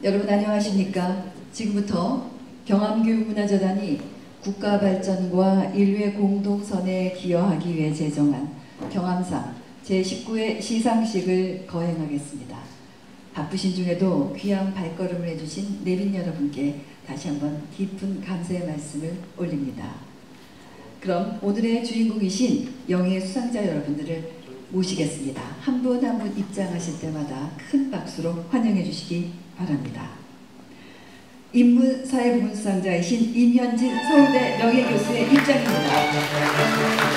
여러분 안녕하십니까? 지금부터 경암교육문화재단이 국가 발전과 인류의 공동선에 기여하기 위해 제정한 경암상 제19회 시상식을 거행하겠습니다. 바쁘신 중에도 귀한 발걸음을 해주신 내빈 여러분께 다시 한번 깊은 감사의 말씀을 올립니다. 그럼 오늘의 주인공이신 영예 수상자 여러분들을 모시겠습니다. 한 분 한 분 입장하실 때마다 큰 박수로 환영해 주시기 바랍니다. 인문사회부문 수상자이신 임현진 서울대 명예교수의 입장입니다.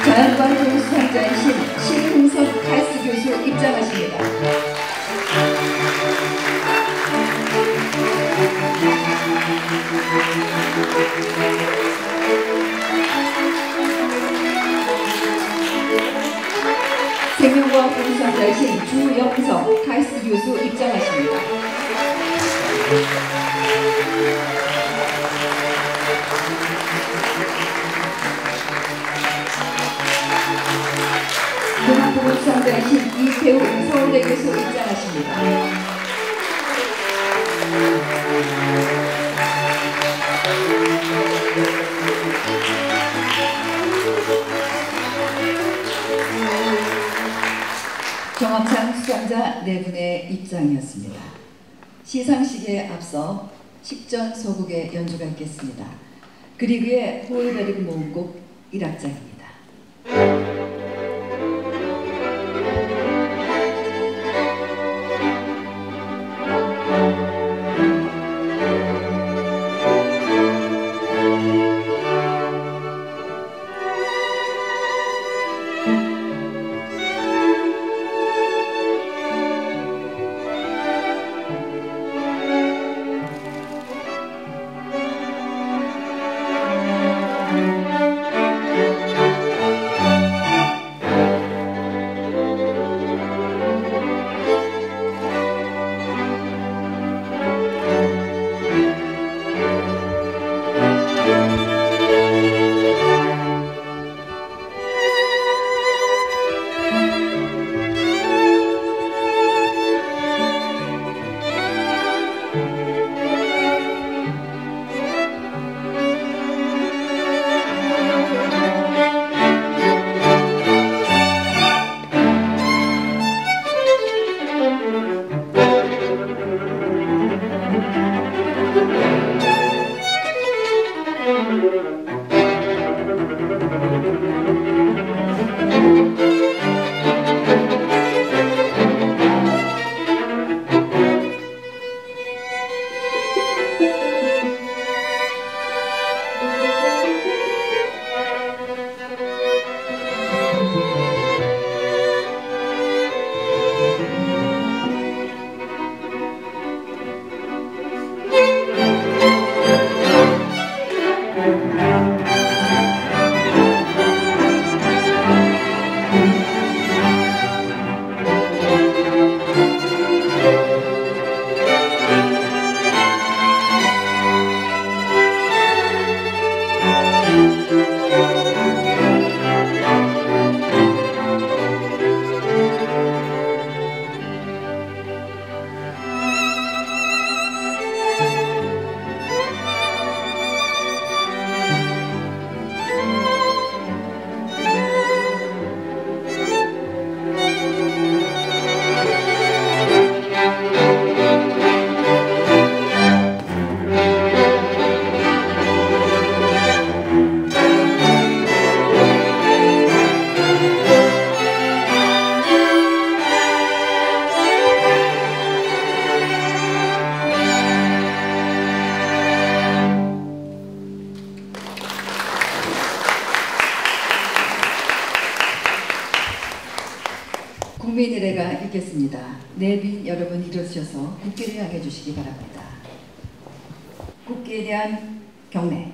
자연과학교육 수상자이신 신흥선 칼스 교수 입장하십니다. 생명과학부 수상자이신 주영석 칼스 교수 입장하십니다. 문학부문 수상자이신 이태우 서울대 교수 입장하십니다. 경암상 수상자 4분의 입장이었습니다. 시상식에 앞서 식전서곡의 연주가 있겠습니다. 그리그의 호일베르그 모음곡 1악장입니다. 국민의례가 있겠습니다. 내빈 여러분 일어서셔서 국기를 향해 주시기 바랍니다. 국기에 대한 경례.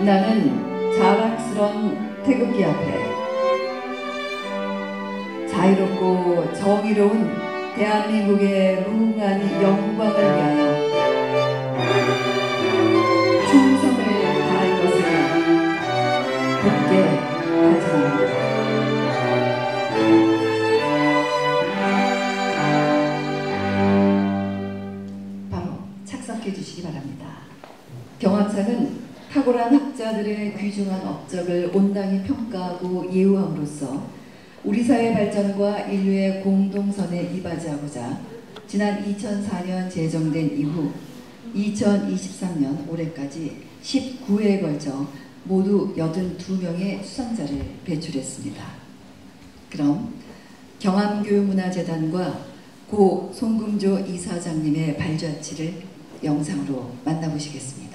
나는 자랑스런 태극기 앞에 자유롭고 정의로운 대한민국의 무궁한 영광을 위하여 충성을 다할 것을 굳게 다짐합니다. 바로 착석해 주시기 바랍니다. 경암상은 탁월한 학자들의 귀중한 업적을 온당히 평가하고 예우함으로써 우리 사회 발전과 인류의 공동선에 이바지하고자 지난 2004년 제정된 이후 2023년 올해까지 19회에 걸쳐 모두 82명의 수상자를 배출했습니다. 그럼 경암교육문화재단과 고 송금조 이사장님의 발자취를 영상으로 만나보시겠습니다.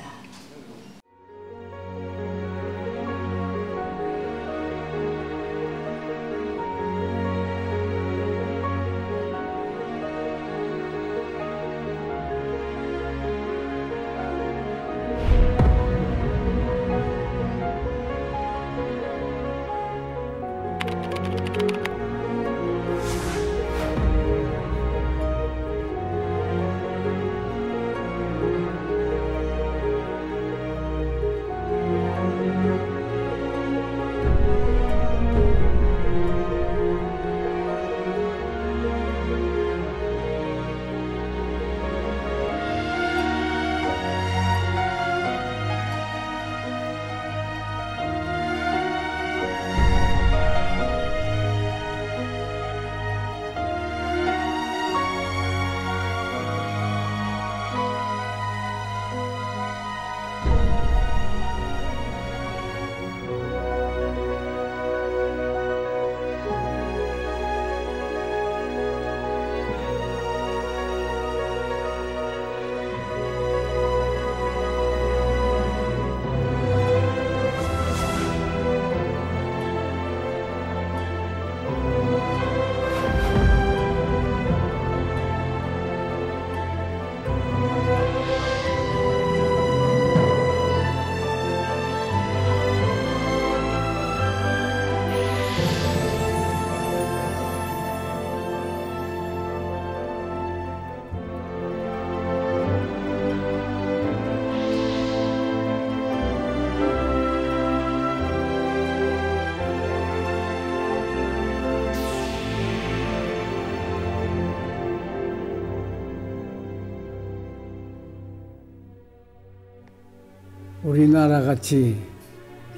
우리나라 같이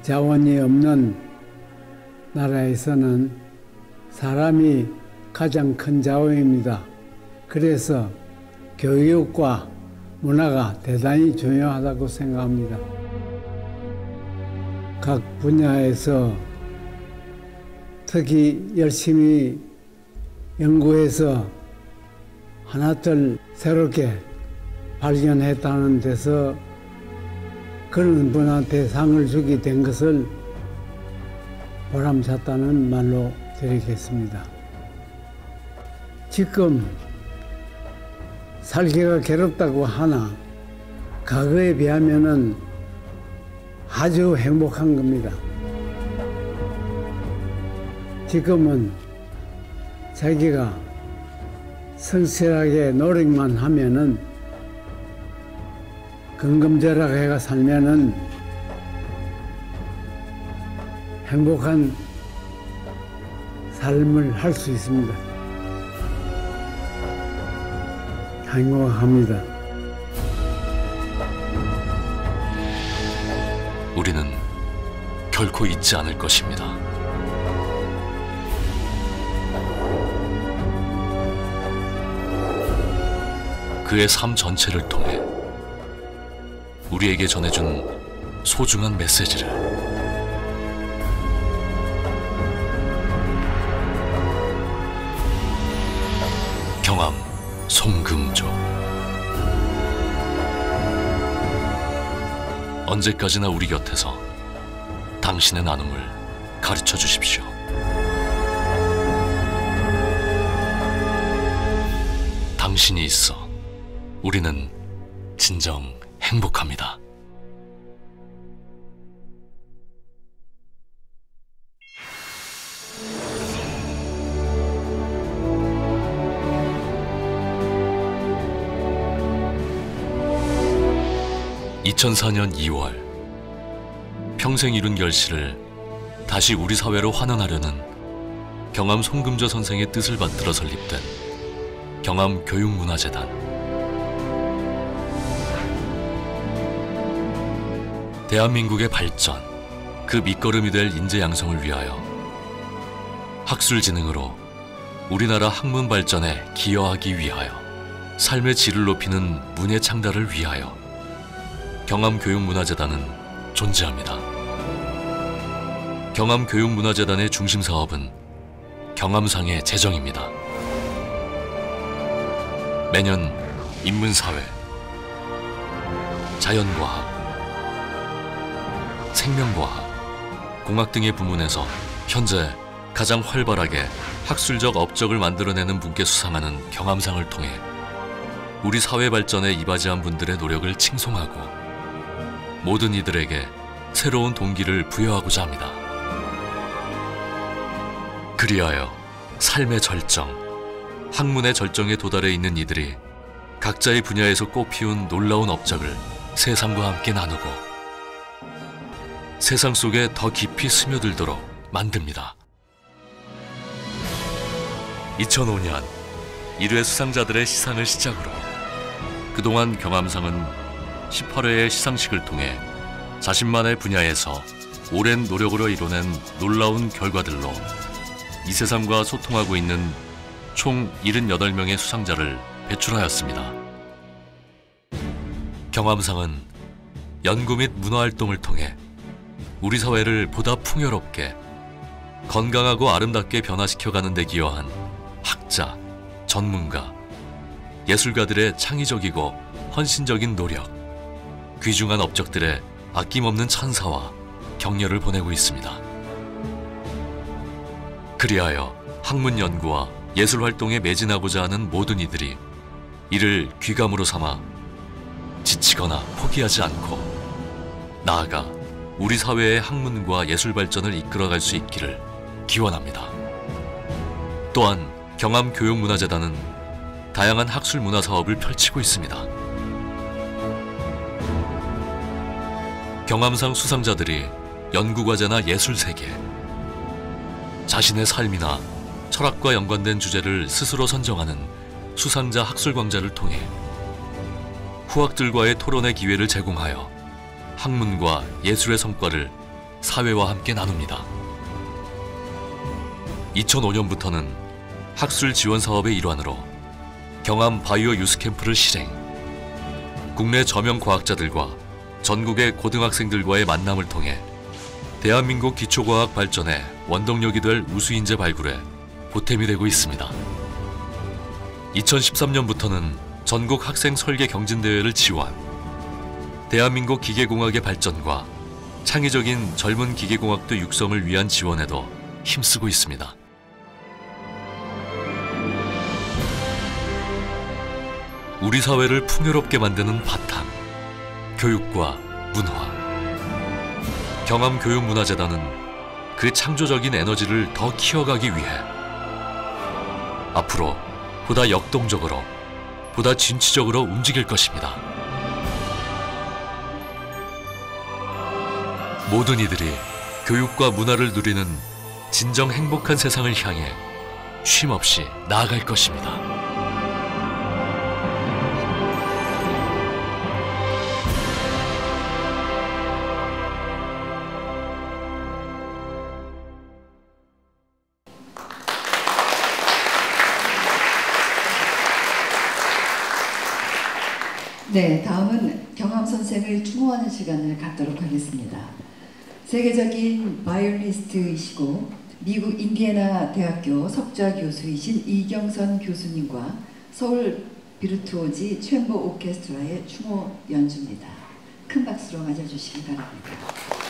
자원이 없는 나라에서는 사람이 가장 큰 자원입니다. 그래서 교육과 문화가 대단히 중요하다고 생각합니다. 각 분야에서 특히 열심히 연구해서 하나둘 새롭게 발견했다는 데서 그런 분한테 상을 주게 된 것을 보람찼다는 말로 드리겠습니다. 지금 살기가 괴롭다고 하나 과거에 비하면은 아주 행복한 겁니다. 지금은 자기가 성실하게 노력만 하면은 근검절약해가 살면은 행복한 삶을 할 수 있습니다. 행복합니다. 우리는 결코 잊지 않을 것입니다. 그의 삶 전체를 통해 우리에게 전해준 소중한 메시지를 경암 송금조. 언제까지나 우리 곁에서 당신의 나눔을 가르쳐 주십시오. 당신이 있어 우리는 진정 행복합니다. 2004년 2월 평생 이룬 결실을 다시 우리 사회로 환원하려는 경암 송금조 선생의 뜻을 받들어 설립된 경암교육문화재단. 대한민국의 발전, 그 밑거름이 될 인재 양성을 위하여 학술지능으로 우리나라 학문 발전에 기여하기 위하여 삶의 질을 높이는 문예 창달을 위하여 경암교육문화재단은 존재합니다. 경암교육문화재단의 중심 사업은 경암상의 제정입니다. 매년 인문사회, 자연과학, 생명과학, 공학 등의 부문에서 현재 가장 활발하게 학술적 업적을 만들어내는 분께 수상하는 경암상을 통해 우리 사회 발전에 이바지한 분들의 노력을 칭송하고 모든 이들에게 새로운 동기를 부여하고자 합니다. 그리하여 삶의 절정, 학문의 절정에 도달해 있는 이들이 각자의 분야에서 꽃피운 놀라운 업적을 세상과 함께 나누고 세상 속에 더 깊이 스며들도록 만듭니다. 2005년 1회 수상자들의 시상을 시작으로 그동안 경암상은 18회의 시상식을 통해 자신만의 분야에서 오랜 노력으로 이뤄낸 놀라운 결과들로 이 세상과 소통하고 있는 총 78명의 수상자를 배출하였습니다. 경암상은 연구 및 문화활동을 통해 우리 사회를 보다 풍요롭게 건강하고 아름답게 변화시켜가는 데 기여한 학자, 전문가, 예술가들의 창의적이고 헌신적인 노력, 귀중한 업적들의 아낌없는 찬사와 격려를 보내고 있습니다. 그리하여 학문 연구와 예술 활동에 매진하고자 하는 모든 이들이 이를 귀감으로 삼아 지치거나 포기하지 않고 나아가 우리 사회의 학문과 예술 발전을 이끌어갈 수 있기를 기원합니다. 또한 경암교육문화재단은 다양한 학술 문화 사업을 펼치고 있습니다. 경암상 수상자들이 연구과제나 예술세계, 자신의 삶이나 철학과 연관된 주제를 스스로 선정하는 수상자 학술광자를 통해 후학들과의 토론의 기회를 제공하여 학문과 예술의 성과를 사회와 함께 나눕니다. 2005년부터는 학술 지원 사업의 일환으로 경암 바이오 유스 캠프를 실행, 국내 저명 과학자들과 전국의 고등학생들과의 만남을 통해 대한민국 기초과학 발전의 원동력이 될 우수인재 발굴에 보탬이 되고 있습니다. 2013년부터는 전국 학생 설계 경진대회를 지원, 대한민국 기계공학의 발전과 창의적인 젊은 기계공학도 육성을 위한 지원에도 힘쓰고 있습니다. 우리 사회를 풍요롭게 만드는 바탕, 교육과 문화. 경암교육문화재단은 그 창조적인 에너지를 더 키워가기 위해 앞으로 보다 역동적으로, 보다 진취적으로 움직일 것입니다. 모든 이들이 교육과 문화를 누리는 진정 행복한 세상을 향해 쉼없이 나아갈 것입니다. 네, 다음은 경암 선생을 추모하는 시간을 갖도록 하겠습니다. 세계적인 바이올리스트이시고 미국 인디애나 대학교 석좌 교수이신 이경선 교수님과 서울 비르투오지 챔버 오케스트라의 추모 연주입니다. 큰 박수로 맞아주시기 바랍니다.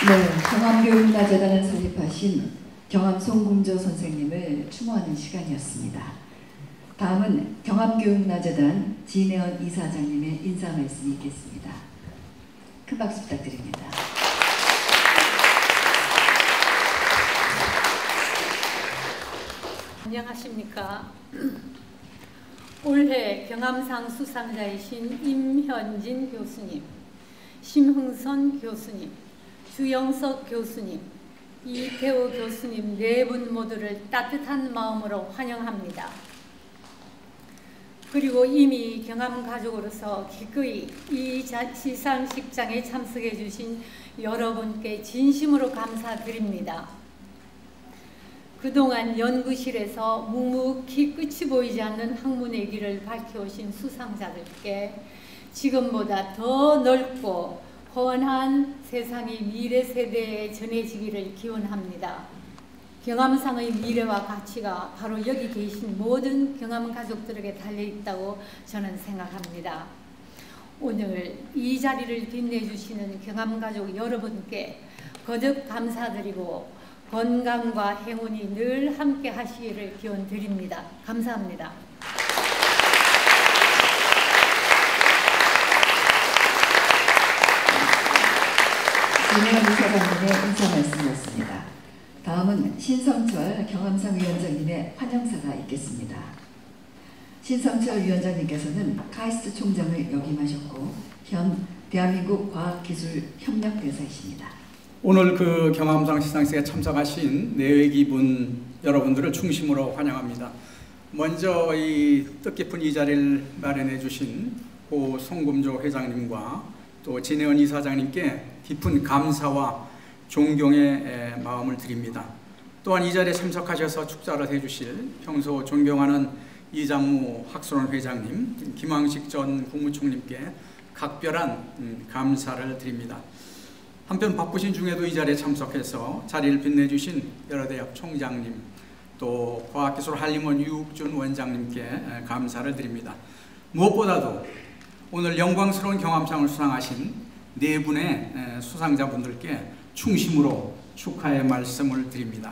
네, 경암교육문화재단을 설립하신 경암 송금조 선생님을 추모하는 시간이었습니다. 다음은 경암교육문화재단 진혜원 이사장님의 인사 말씀이 있겠습니다. 큰 박수 부탁드립니다. 안녕하십니까. 올해 경암상 수상자이신 임현진 교수님, 심흥선 교수님, 주영석 교수님, 이태우 교수님 네 분 모두를 따뜻한 마음으로 환영합니다. 그리고 이미 경암가족으로서 기꺼이 이 시상식장에 참석해 주신 여러분께 진심으로 감사드립니다. 그동안 연구실에서 묵묵히 끝이 보이지 않는 학문의 길을 밝혀오신 수상자들께 지금보다 더 넓고 훤한 세상이 미래 세대에 전해지기를 기원합니다. 경암상의 미래와 가치가 바로 여기 계신 모든 경암 가족들에게 달려있다고 저는 생각합니다. 오늘 이 자리를 빛내주시는 경암 가족 여러분께 거듭 감사드리고 건강과 행운이 늘 함께 하시기를 기원드립니다. 감사합니다. 진혜원 이사장님의 인사 말씀이었습니다. 다음은 신성철 경암상 위원장님의 환영사가 있겠습니다. 신성철 위원장님께서는 카이스트 총장을 역임하셨고 현 대한민국 과학기술협력대사이십니다. 오늘 그 경암상 시상식에 참석하신 내외기분 여러분들을 중심으로 환영합니다. 먼저 이 뜻깊은 이 자리를 마련해 주신 고 송금조 회장님과 또 진혜원 이사장님께 깊은 감사와 존경의 마음을 드립니다. 또한 이 자리에 참석하셔서 축사를 해주실 평소 존경하는 이장무 학술원 회장님, 김황식 전 국무총리님께 각별한 감사를 드립니다. 한편 바쁘신 중에도 이 자리에 참석해서 자리를 빛내주신 여러 대학 총장님, 또 과학기술 한림원 유욱준 원장님께 감사를 드립니다. 무엇보다도 오늘 영광스러운 경암상을 수상하신 네 분의 수상자분들께 충심으로 축하의 말씀을 드립니다.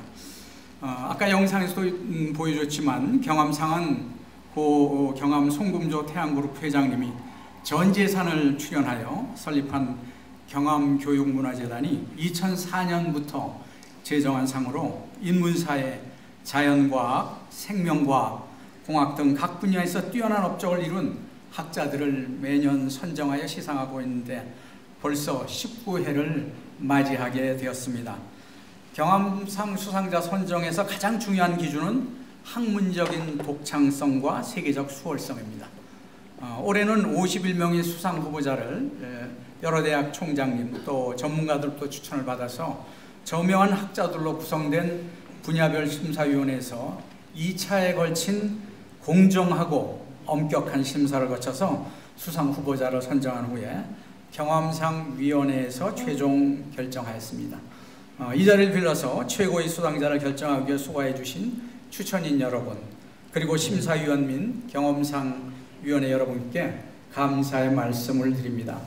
아까 영상에서도 보여줬지만 경암상은 고 경암 송금조 태양그룹 회장님이 전 재산을 출연하여 설립한 경암교육문화재단이 2004년부터 제정한 상으로 인문사회, 자연과학, 생명과학, 공학 등 각 분야에서 뛰어난 업적을 이룬 학자들을 매년 선정하여 시상하고 있는데 벌써 19회를 맞이하게 되었습니다. 경암상 수상자 선정에서 가장 중요한 기준은 학문적인 독창성과 세계적 수월성입니다. 올해는 51명의 수상 후보자를 여러 대학 총장님 또 전문가들도 추천을 받아서 저명한 학자들로 구성된 분야별 심사위원회에서 2차에 걸친 공정하고 엄격한 심사를 거쳐서 수상 후보자를 선정한 후에 경암상 위원회에서 최종 결정하였습니다. 이 자리를 빌어서 최고의 수상자를 결정하기 위해 수고해 주신 추천인 여러분, 그리고 심사위원 및 경암상 위원회 여러분께 감사의 말씀을 드립니다.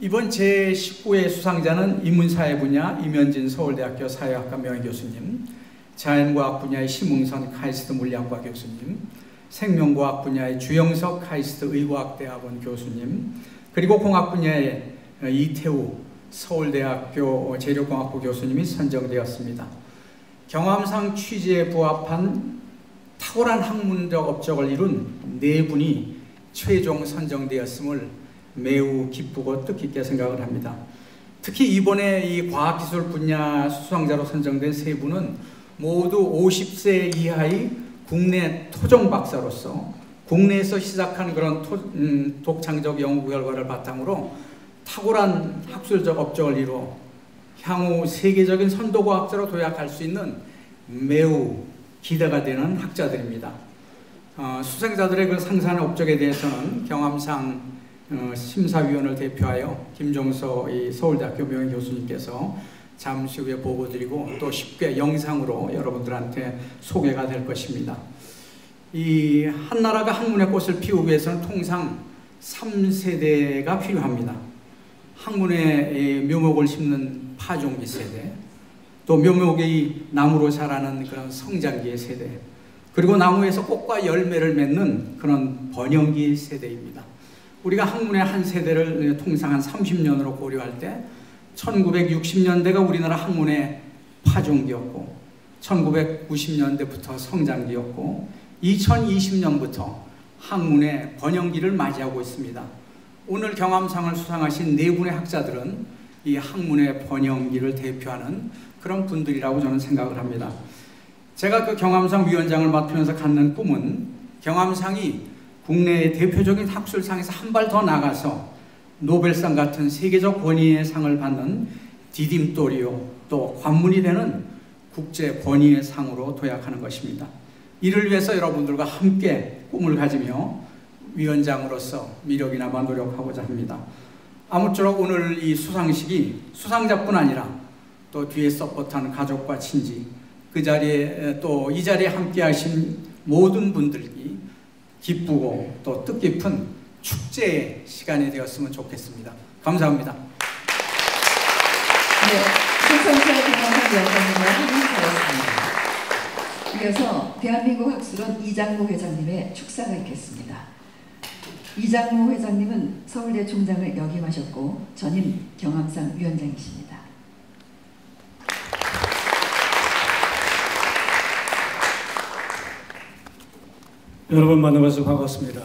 이번 제19회 수상자는 인문사회 분야 임현진 서울대학교 사회학과 명예교수님, 자연과학 분야의 심흥선 카이스트 물리학과 교수님, 생명과학 분야의 주영석 카이스트 의과학대학원 교수님, 그리고 공학 분야의 이태우 서울대학교 재료공학부 교수님이 선정되었습니다. 경암상 취지에 부합한 탁월한 학문적 업적을 이룬 네 분이 최종 선정되었음을 매우 기쁘고 뜻깊게 생각을 합니다. 특히 이번에 이 과학기술 분야 수상자로 선정된 세 분은 모두 50세 이하의 국내 토종 박사로서 국내에서 시작한 그런 독창적 연구 결과를 바탕으로 탁월한 학술적 업적을 이루어 향후 세계적인 선도과학자로 도약할 수 있는 매우 기대가 되는 학자들입니다. 수상자들의 그 상세한 업적에 대해서는 경암상 심사위원을 대표하여 김종서 서울대학교 명예교수님께서 잠시 후에 보고드리고 또 쉽게 영상으로 여러분들한테 소개가 될 것입니다. 이 한 나라가 학문의 꽃을 피우기 위해서는 통상 3세대가 필요합니다. 학문의 묘목을 심는 파종기 세대, 또 묘목의 나무로 자라는 그런 성장기의 세대, 그리고 나무에서 꽃과 열매를 맺는 그런 번영기 세대입니다. 우리가 학문의 한 세대를 통상 한 30년으로 고려할 때 1960년대가 우리나라 학문의 파종기였고 1990년대부터 성장기였고 2020년부터 학문의 번영기를 맞이하고 있습니다. 오늘 경암상을 수상하신 네 분의 학자들은 이 학문의 번영기를 대표하는 그런 분들이라고 저는 생각을 합니다. 제가 그 경암상 위원장을 맡으면서 갖는 꿈은 경암상이 국내의 대표적인 학술상에서 한 발 더 나가서 노벨상 같은 세계적 권위의 상을 받는 디딤돌이요 또 관문이 되는 국제 권위의 상으로 도약하는 것입니다. 이를 위해서 여러분들과 함께 꿈을 가지며 위원장으로서 미력이나마 노력하고자 합니다. 아무쪼록 오늘 이 수상식이 수상자뿐 아니라 또 뒤에 서포트하는 가족과 친지, 그 자리에 또 이 자리에 함께 하신 모든 분들이 기쁘고 또 뜻깊은 축제의 시간이 되었으면 좋겠습니다. 감사합니다. 네, 수상자 김영환 위원장님의 항의사였습니다. 이어서 대한민국 학술원 이장무 회장님의 축사가 있겠습니다. 이장무 회장님은 서울대 총장을 역임하셨고 전임 경암상 위원장이십니다. 여러분 만나뵈서 반갑습니다.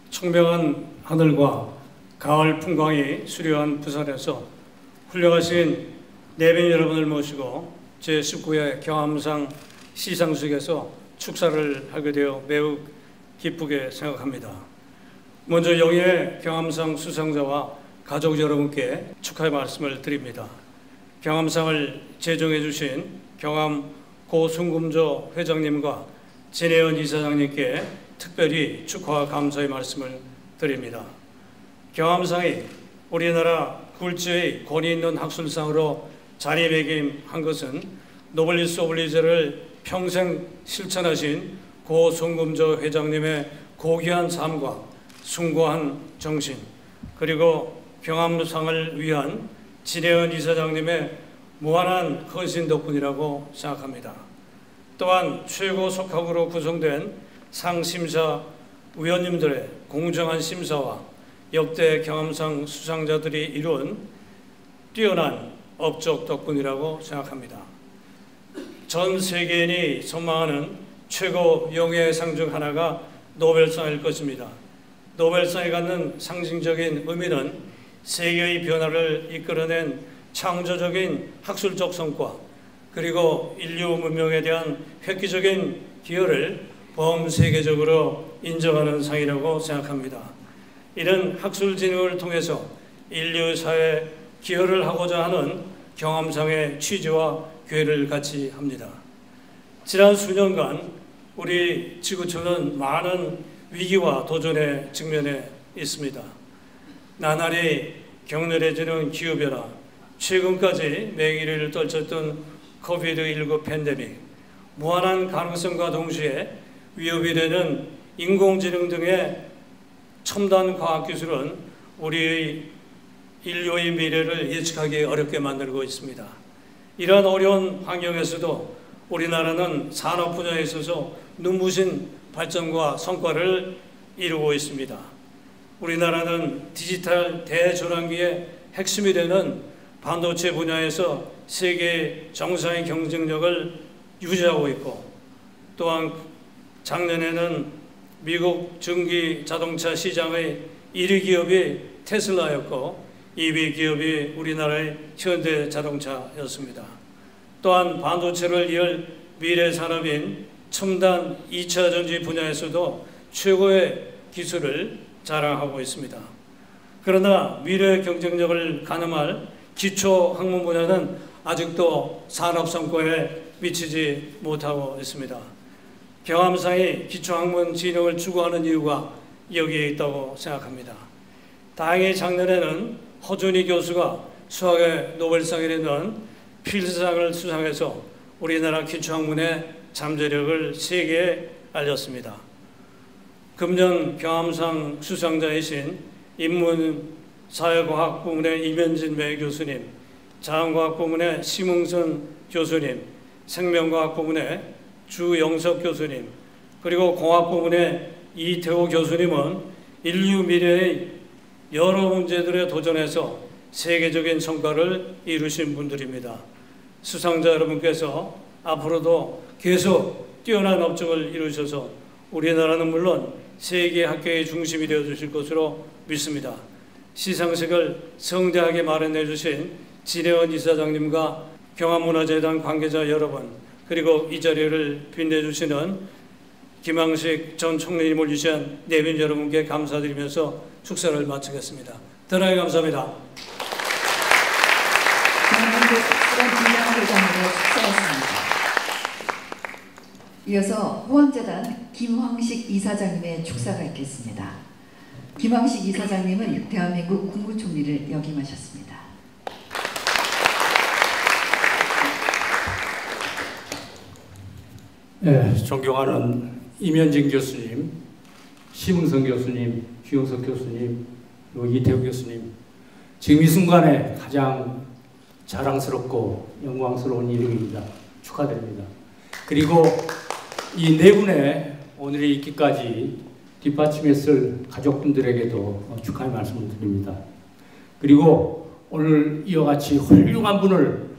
청명한 하늘과 가을 풍광이 수려한 부산에서 훌륭하신 내빈 여러분을 모시고 제19회 경암상 시상식에서 축사를 하게 되어 매우 기쁘게 생각합니다. 먼저 영예 경암상 수상자와 가족 여러분께 축하의 말씀을 드립니다. 경암상을 제정해 주신 경암 고순금조 회장님과 진혜연 이사장님께 특별히 축하와 감사의 말씀을 드립니다. 경암상이 우리나라 굴지의 권위 있는 학술상으로 자리매김한 것은 노블리스 오블리제를 평생 실천하신 고순금조 회장님의 고귀한 삶과 숭고한 정신, 그리고 경암상을 위한 진혜연 이사장님의 무한한 헌신 덕분이라고 생각합니다. 또한 최고 속학으로 구성된 상심사 위원님들의 공정한 심사와 역대 경암상 수상자들이 이룬 뛰어난 업적 덕분이라고 생각합니다. 전 세계인이 선망하는 최고 영예상 중 하나가 노벨상일 것입니다. 노벨상이 갖는 상징적인 의미는 세계의 변화를 이끌어낸 창조적인 학술적 성과, 그리고 인류 문명에 대한 획기적인 기여를 범세계적으로 인정하는 상이라고 생각합니다. 이런 학술 진흥을 통해서 인류 사회에 기여를 하고자 하는 경암상의 취지와 기회를 같이 합니다. 지난 수년간 우리 지구촌은 많은 위기와 도전에 직면해 있습니다. 나날이 격렬해지는 기후변화, 최근까지 맹위를 떨쳤던 코비드19 팬데믹, 무한한 가능성과 동시에 위협이 되는 인공지능 등의 첨단 과학기술은 우리의 인류의 미래를 예측하기 어렵게 만들고 있습니다. 이러한 어려운 환경에서도 우리나라는 산업 분야에 있어서 눈부신 발전과 성과를 이루고 있습니다. 우리나라는 디지털 대전환기의 핵심이 되는 반도체 분야에서 세계 정상의 경쟁력을 유지하고 있고, 또한 작년에는 미국 전기 자동차 시장의 1위 기업이 테슬라였고 2위 기업이 우리나라의 현대 자동차였습니다. 또한 반도체를 이을 미래 산업인 첨단 2차 전지 분야에서도 최고의 기술을 자랑하고 있습니다. 그러나 미래 경쟁력을 가늠할 기초 학문 분야는 아직도 산업 성과에 미치지 못하고 있습니다. 경암상이 기초 학문 진흥을 추구하는 이유가 여기에 있다고 생각합니다. 다행히 작년에는 허준희 교수가 수학의 노벨상이라는 필사상을 수상해서 우리나라 기초학문의 잠재력을 세계에 알렸습니다. 금년 경암상 수상자이신 인문사회과학 부문의 이면진 매 교수님, 자원과학 부문의 심흥선 교수님, 생명과학 부문의 주영석 교수님, 그리고 공학 부문의 이태호 교수님은 인류 미래의 여러 문제들에 도전해서 세계적인 성과를 이루신 분들입니다. 수상자 여러분께서 앞으로도 계속 뛰어난 업적을 이루셔서 우리나라는 물론 세계 학계의 중심이 되어 주실 것으로 믿습니다. 시상식을 성대하게 마련해 주신 진혜원 이사장님과 경암문화재단 관계자 여러분, 그리고 이 자리를 빛내주시는 김항식 전 총리님을 위시한 내빈 여러분께 감사드리면서 축사를 마치겠습니다. 대단히 감사합니다. 이어서 호암재단 김황식 이사장님의 축사가 있겠습니다. 김황식 이사장님은 대한민국 국무총리를 역임하셨습니다. 네, 존경하는 임현진 교수님, 심흥선 교수님, 주영석 교수님, 그리고 이태우 교수님, 지금 이 순간에 가장 자랑스럽고 영광스러운 이름입니다. 축하드립니다. 그리고 이 네 분의 오늘의 있기까지 뒷받침했을 가족분들에게도 축하의 말씀을 드립니다. 그리고 오늘 이와 같이 훌륭한 분을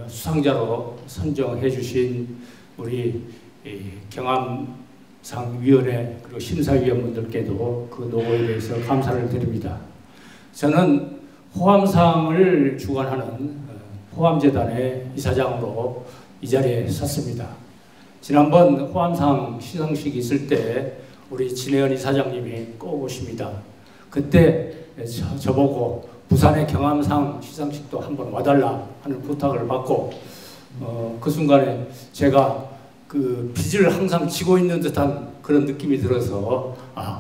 수상자로 선정해 주신 우리 경암상위원회 그리고 심사위원분들께도 그 노고에 대해서 감사를 드립니다. 저는 호암상을 주관하는 호암재단의 이사장으로 이 자리에 섰습니다. 지난번 호암상 시상식이 있을 때 우리 진혜연 이사장님이 꼭 오십니다. 그때 저보고 부산의 경암상 시상식도 한번 와달라 하는 부탁을 받고 그 순간에 제가 그 빚을 항상 지고 있는 듯한 그런 느낌이 들어서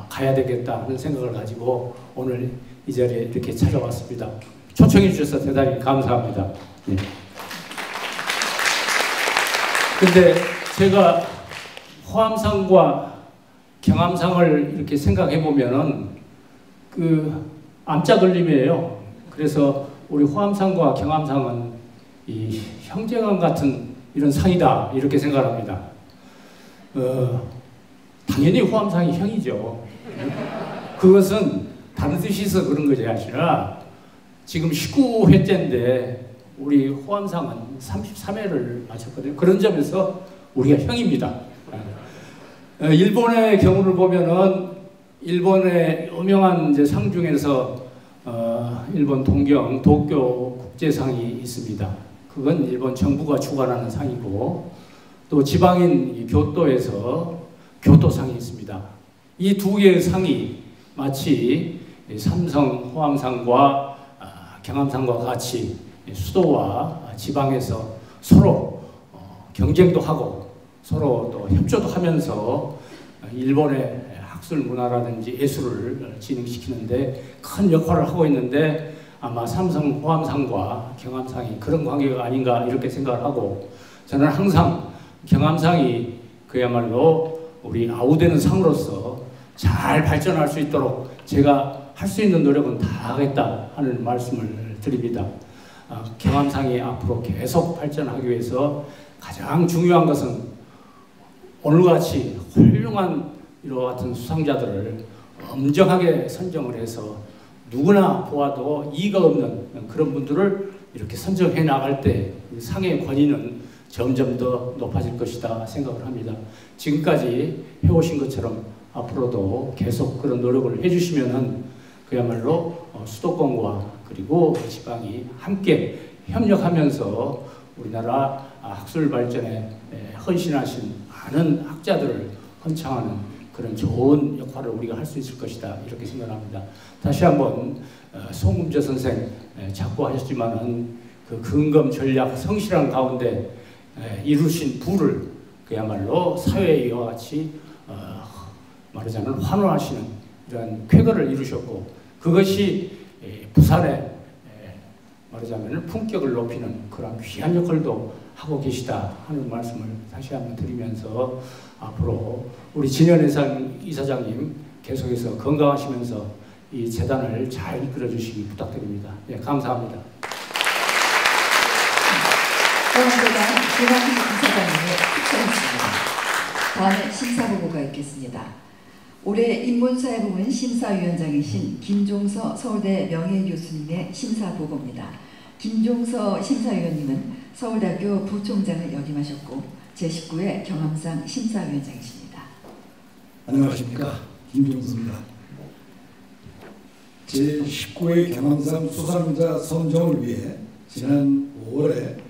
가야 되겠다 하는 생각을 가지고 오늘 이 자리에 이렇게 찾아왔습니다. 초청해 주셔서 대단히 감사합니다. 네. 근데 제가 호암상과 경암상을 이렇게 생각해 보면은 그 암자걸림이에요. 그래서 우리 호암상과 경암상은 이 형제간 같은 이런 상이다 이렇게 생각합니다. 당연히 호암상이 형이죠. 그것은 다른 뜻이 있어 그런 것이 아니라 지금 19회째인데 우리 호암상은 33회를 마쳤거든요. 그런 점에서 우리가 형입니다. 일본의 경우를 보면은 일본의 유명한 이제 상 중에서 일본 동경 도쿄 국제상이 있습니다. 그건 일본 정부가 주관하는 상이고 또 지방인 교토에서 교토상이 있습니다. 이 두 개의 상이 마치 삼성 호암상과 경암상과 같이 수도와 지방에서 서로 경쟁도 하고 서로 또 협조도 하면서 일본의 학술 문화라든지 예술을 진흥시키는데 큰 역할을 하고 있는데 아마 삼성 호암상과 경암상이 그런 관계가 아닌가 이렇게 생각을 하고 저는 항상 경암상이 그야말로 우리 아우되는 상으로서 잘 발전할 수 있도록 제가 할 수 있는 노력은 다 하겠다 하는 말씀을 드립니다. 경암상이 앞으로 계속 발전하기 위해서 가장 중요한 것은 오늘같이 훌륭한 이와 같은 수상자들을 엄정하게 선정을 해서 누구나 보아도 이의가 없는 그런 분들을 이렇게 선정해 나갈 때 상의 권위는 점점 더 높아질 것이다 생각을 합니다. 지금까지 해오신 것처럼 앞으로도 계속 그런 노력을 해주시면은 그야말로 수도권과 그리고 지방이 함께 협력하면서 우리나라 학술 발전에 헌신하신 많은 학자들을 헌창하는 그런 좋은 역할을 우리가 할 수 있을 것이다 이렇게 생각합니다. 다시 한번 송금조 선생 자꾸 하셨지만은 그 근검 전략 성실한 가운데 이루신 부를 그야말로 사회에 이와 같이 말하자면 환호하시는 이런 쾌거를 이루셨고 그것이 부산에 말하자면 품격을 높이는 그런 귀한 역할도 하고 계시다 하는 말씀을 다시 한번 드리면서 앞으로 우리 진현 이사장님 계속해서 건강하시면서 이 재단을 잘 이끌어 주시기 부탁드립니다. 네, 감사합니다. 경험대단 김학휘 이사장님의 축하했습니다. 다음에 심사보고가 있겠습니다. 올해 인문사회 부문 심사위원장이신 김종서 서울대 명예교수님의 심사보고입니다. 김종서 심사위원님은 서울대학교 부총장을 역임하셨고 제19회 경암상 심사위원장이십니다. 안녕하십니까, 김종서입니다. 제19회 경암상 수상자 선정을 위해 지난 5월에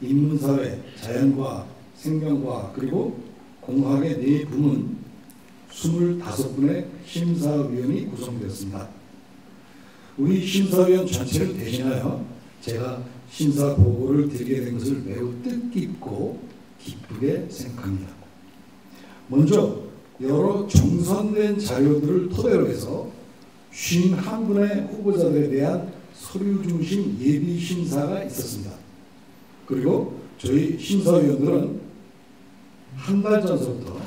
인문사회, 자연과학, 생명과학 그리고 공학의 4부문 25분의 심사위원이 구성되었습니다. 우리 심사위원 전체를 대신하여 제가 심사 보고를 드리게 된 것을 매우 뜻깊고 기쁘게 생각합니다. 먼저 여러 정선된 자료들을 토대로 해서 51분의 후보자들에 대한 서류 중심 예비 심사가 있었습니다. 그리고 저희 심사위원들은 한 달 전서부터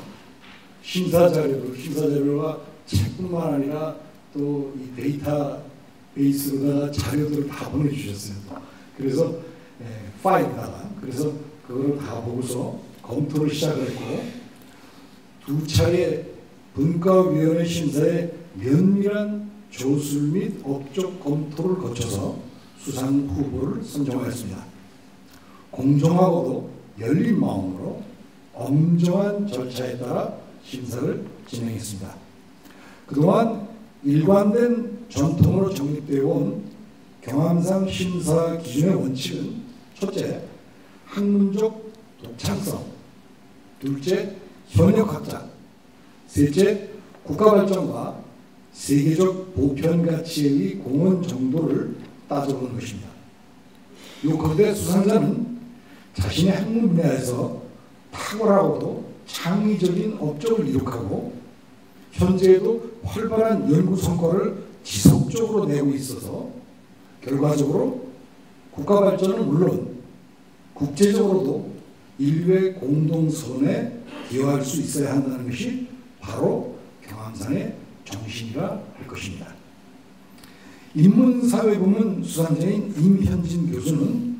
심사 자료가 책뿐만 아니라 또 이 데이터베이스로다가 자료들을 다 보내주셨어요. 그래서 파일에다가 그래서 그걸 다 보고서 검토를 시작했고 2차례 분과위원회 심사에 면밀한 조술 및 업적 검토를 거쳐서 수상 후보를 선정하였습니다. 공정하고도 열린 마음으로 엄정한 절차에 따라 심사를 진행했습니다. 그동안 일관된 전통으로 정립되어 온 경암상 심사 기준의 원칙은 첫째, 학문적 독창성, 둘째, 현역학자, 셋째, 국가발전과 세계적 보편가치의 공헌 정도를 따져보는 것입니다. 요컨대 수상자는 자신의 학문 분야에서 탁월하고도 창의적인 업적을 이룩하고 현재에도 활발한 연구 성과를 지속적으로 내고 있어서 결과적으로 국가 발전은 물론 국제적으로도 인류의 공동선에 기여할 수 있어야 한다는 것이 바로 경암상의 정신이라 할 것입니다. 인문사회부문 수상자인 임현진 교수는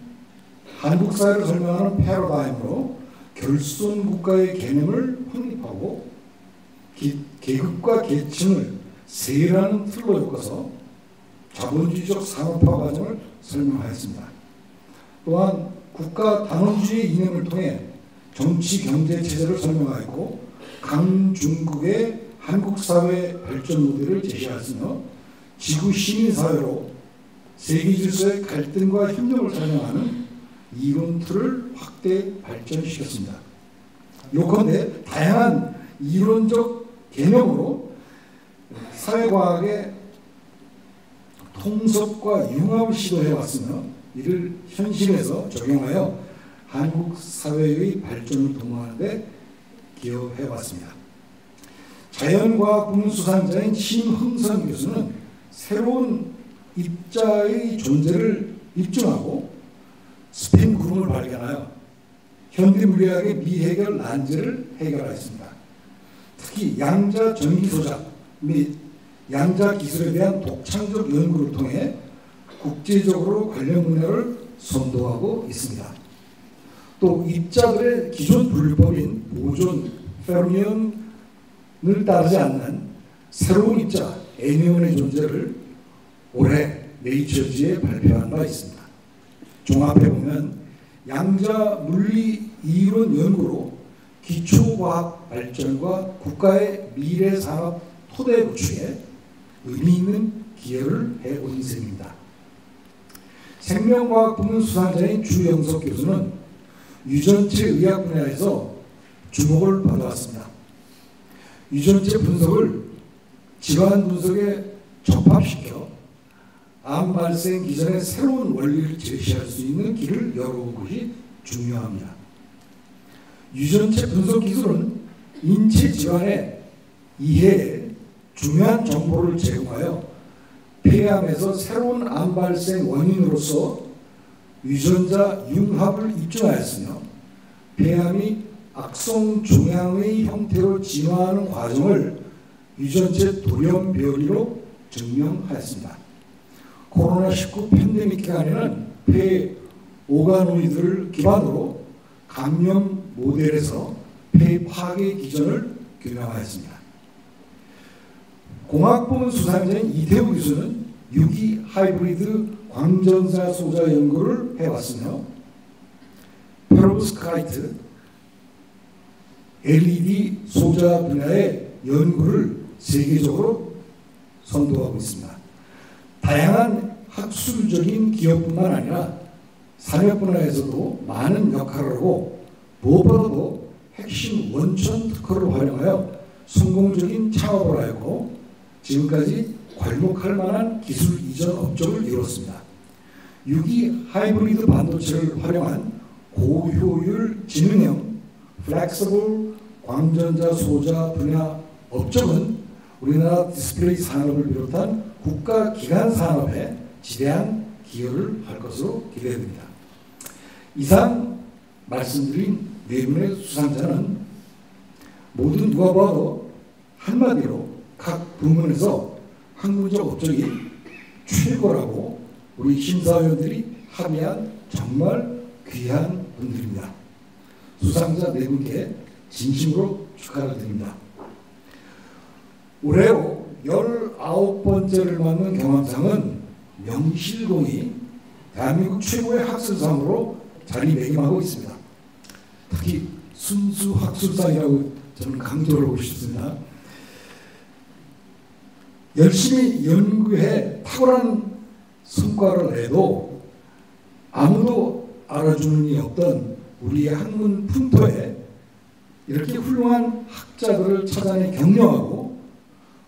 한국 사회를 설명하는 패러다임으로 결손국가의 개념을 확립하고 계급과 계층을 세일하는 틀로 엮어서 자본주의적 산업화 과정을 설명하였습니다. 또한 국가 단원주의 이념을 통해 정치 경제 체제를 설명하였고 강중국의 한국 사회 발전 모델을 제시하였으며 지구 시민사회로 세계 질서의 갈등과 협력을 설명하는 이론 틀을 확대 발전시켰습니다. 요컨대 다양한 이론적 개념으로 사회과학의 통섭과 융합을 시도해왔으며 이를 현실에서 적용하여 한국 사회의 발전을 도모하는 데 기여해왔습니다. 자연과학 부문 수상자인 심흥선 교수는 새로운 입자의 존재를 입증하고 스핀 구름을 발견하여 현대물리학의 미해결 난제를 해결하였습니다. 특히 양자 전기 조작 및 양자 기술에 대한 독창적 연구를 통해 국제적으로 관련 분야를 선도하고 있습니다. 또 입자들의 기존 분류법인 보존 페르미온을 따르지 않는 새로운 입자 애니온의 존재를 올해 네이처지에 발표한 바 있습니다. 종합해보면 양자 물리 이론 연구로 기초과학 발전과 국가의 미래 산업 토대 구축에 의미 있는 기여를 해온 셈입니다. 생명과학 부문 수상자인 주영석 교수는 유전체 의학 분야에서 주목을 받아왔습니다. 유전체 분석을 질환 분석에 접합시켜 암 발생 기전에 새로운 원리를 제시할 수 있는 길을 열어온 것이 중요합니다. 유전체 분석 기술은 인체 질환의 이해에 중요한 정보를 제공하여 폐암에서 새로운 암 발생 원인으로서 유전자 융합을 입증하였으며 폐암이 악성 종양의 형태로 진화하는 과정을 유전체 돌연변이로 증명하였습니다. 코로나19 팬데믹 기간에는 폐 오가노이드를 기반으로 감염 모델에서 폐 파괴 기전을 규명하였습니다. 공학부문 수상자인 이태우 교수는 유기 하이브리드 광전사 소자 연구를 해왔으며 페로브스카이트 LED 소자 분야의 연구를 세계적으로 선도하고 있습니다. 다양한 학술적인 기업뿐만 아니라 산업 분야에서도 많은 역할을 하고 무엇보다도 핵심 원천 특허를 활용하여 성공적인 창업을 하였고 지금까지 괄목할 만한 기술 이전 업적을 이뤘습니다. 유기 하이브리드 반도체를 활용한 고효율 지능형 플렉서블 광전자 소자 분야 업적은 우리나라 디스플레이 산업을 비롯한 국가 기관 산업에 지대한 기여를 할 것으로 기대됩니다. 이상 말씀드린 네 분의 수상자는 모두 누가 봐도 한마디로 각 부문에서 학문적 업적이 최고라고 우리 심사위원들이 합의한 정말 귀한 분들입니다. 수상자 네 분께 진심으로 축하를 드립니다. 올해로 19번째를 맞는 경암상은 명실공히 대한민국 최고의 학술상으로 자리매김하고 있습니다. 특히 순수 학술상이라고 저는 강조를 하고 싶습니다. 열심히 연구해 탁월한 성과를 내도 아무도 알아주는 이 없던 우리의 학문 풍토에 이렇게 훌륭한 학자들을 찾아내 격려하고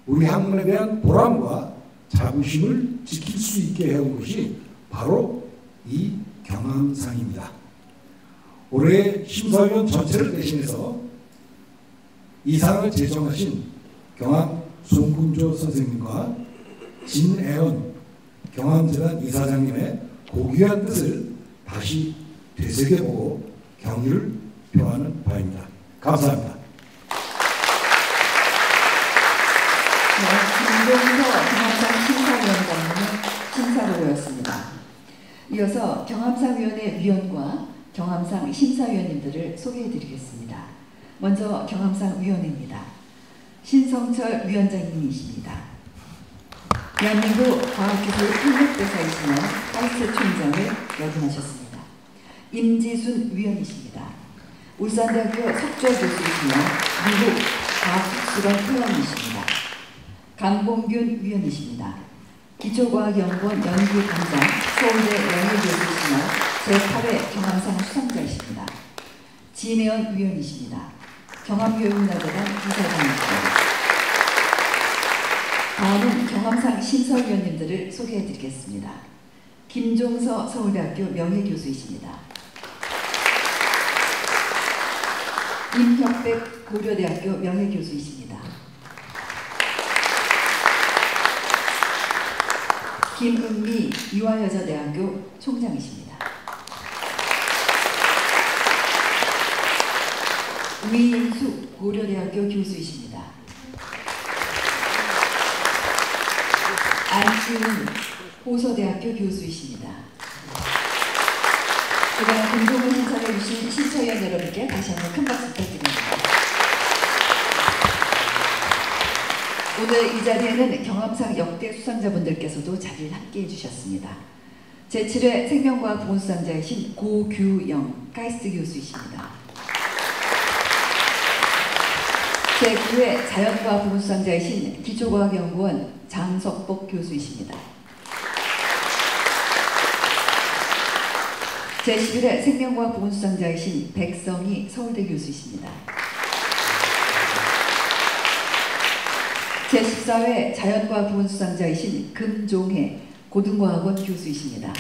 우리 학문에 대한 보람과 자부심을 지킬 수 있게 해온 것이 바로 이 경암상입니다. 올해 심사위원 전체를 대신해서 이 상을 제정하신 경암 송군조 선생님과 진애원 경암재단 이사장님의 고귀한 뜻을 다시 되새겨보고 경의를 표하는 바입니다. 감사합니다. 김종서 경암상 심사위원장님은 심사로였습니다. 이어서 경암상위원회 위원과 경암상 심사위원님들을 소개해드리겠습니다. 먼저 경암상 위원입니다. 신성철 위원장님이십니다. 대한민국 과학기술 협력대사이시며 하이스 총장을 역임하셨습니다. 임지순 위원이십니다. 울산대학교 석좌교수이시며 미국 과학학술원 회원이십니다. 강봉균 위원이십니다. 기초과학연구원 연구단장 서울대 명예교수이시며 제8회 경암상 수상자이십니다. 진혜원 위원이십니다. 경암교육문화재단 이사장이십니다. 다음은 경암상 심사위원님들을 소개해드리겠습니다. 김종서 서울대학교 명예교수이십니다. 임혁백 고려대학교 명예교수이십니다. 김은미 이화여자대학교 총장이십니다. 위인숙 고려대학교 교수이십니다. 안지훈 호서대학교 교수이십니다. 그동안 공정을 신청해주신 심사위원 여러분께 다시 한번 큰 박수 부탁드립니다. 오늘 이 자리에는 경암상 역대 수상자분들께서도 자리를 함께해 주셨습니다. 제7회 생명과학 부문 수상자이신 고규영 카이스트 교수이십니다. 제9회 자연과학 부문 수상자이신 기초과학연구원 장석복 교수이십니다. 제11회 생명과학 부문 수상자이신 백성희 서울대 교수이십니다. 제14회 자연과학 부문 수상자이신 금종혜 고등과학원 교수이십니다.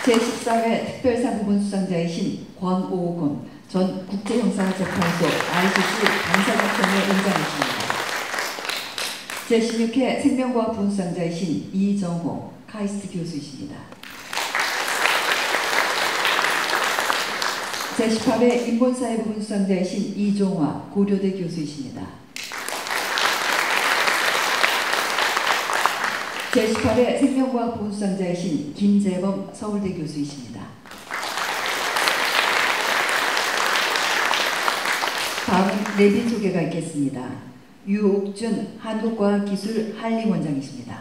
제14회 특별상 부문 수상자이신 권오곤 전 국제형사재판소 ICC 방사각협회 의장이십니다. 제16회 생명과학 부문 수상자이신 이정호 카이스트 교수이십니다. 제18회 인본사회 부문 수상자이신 이종화 고려대 교수이십니다. 제18회 생명과학 보수상자이신 김재범 서울대 교수이십니다. 다음은 내빈 소개가 있겠습니다. 유옥준 한국과학기술 한림원장이십니다.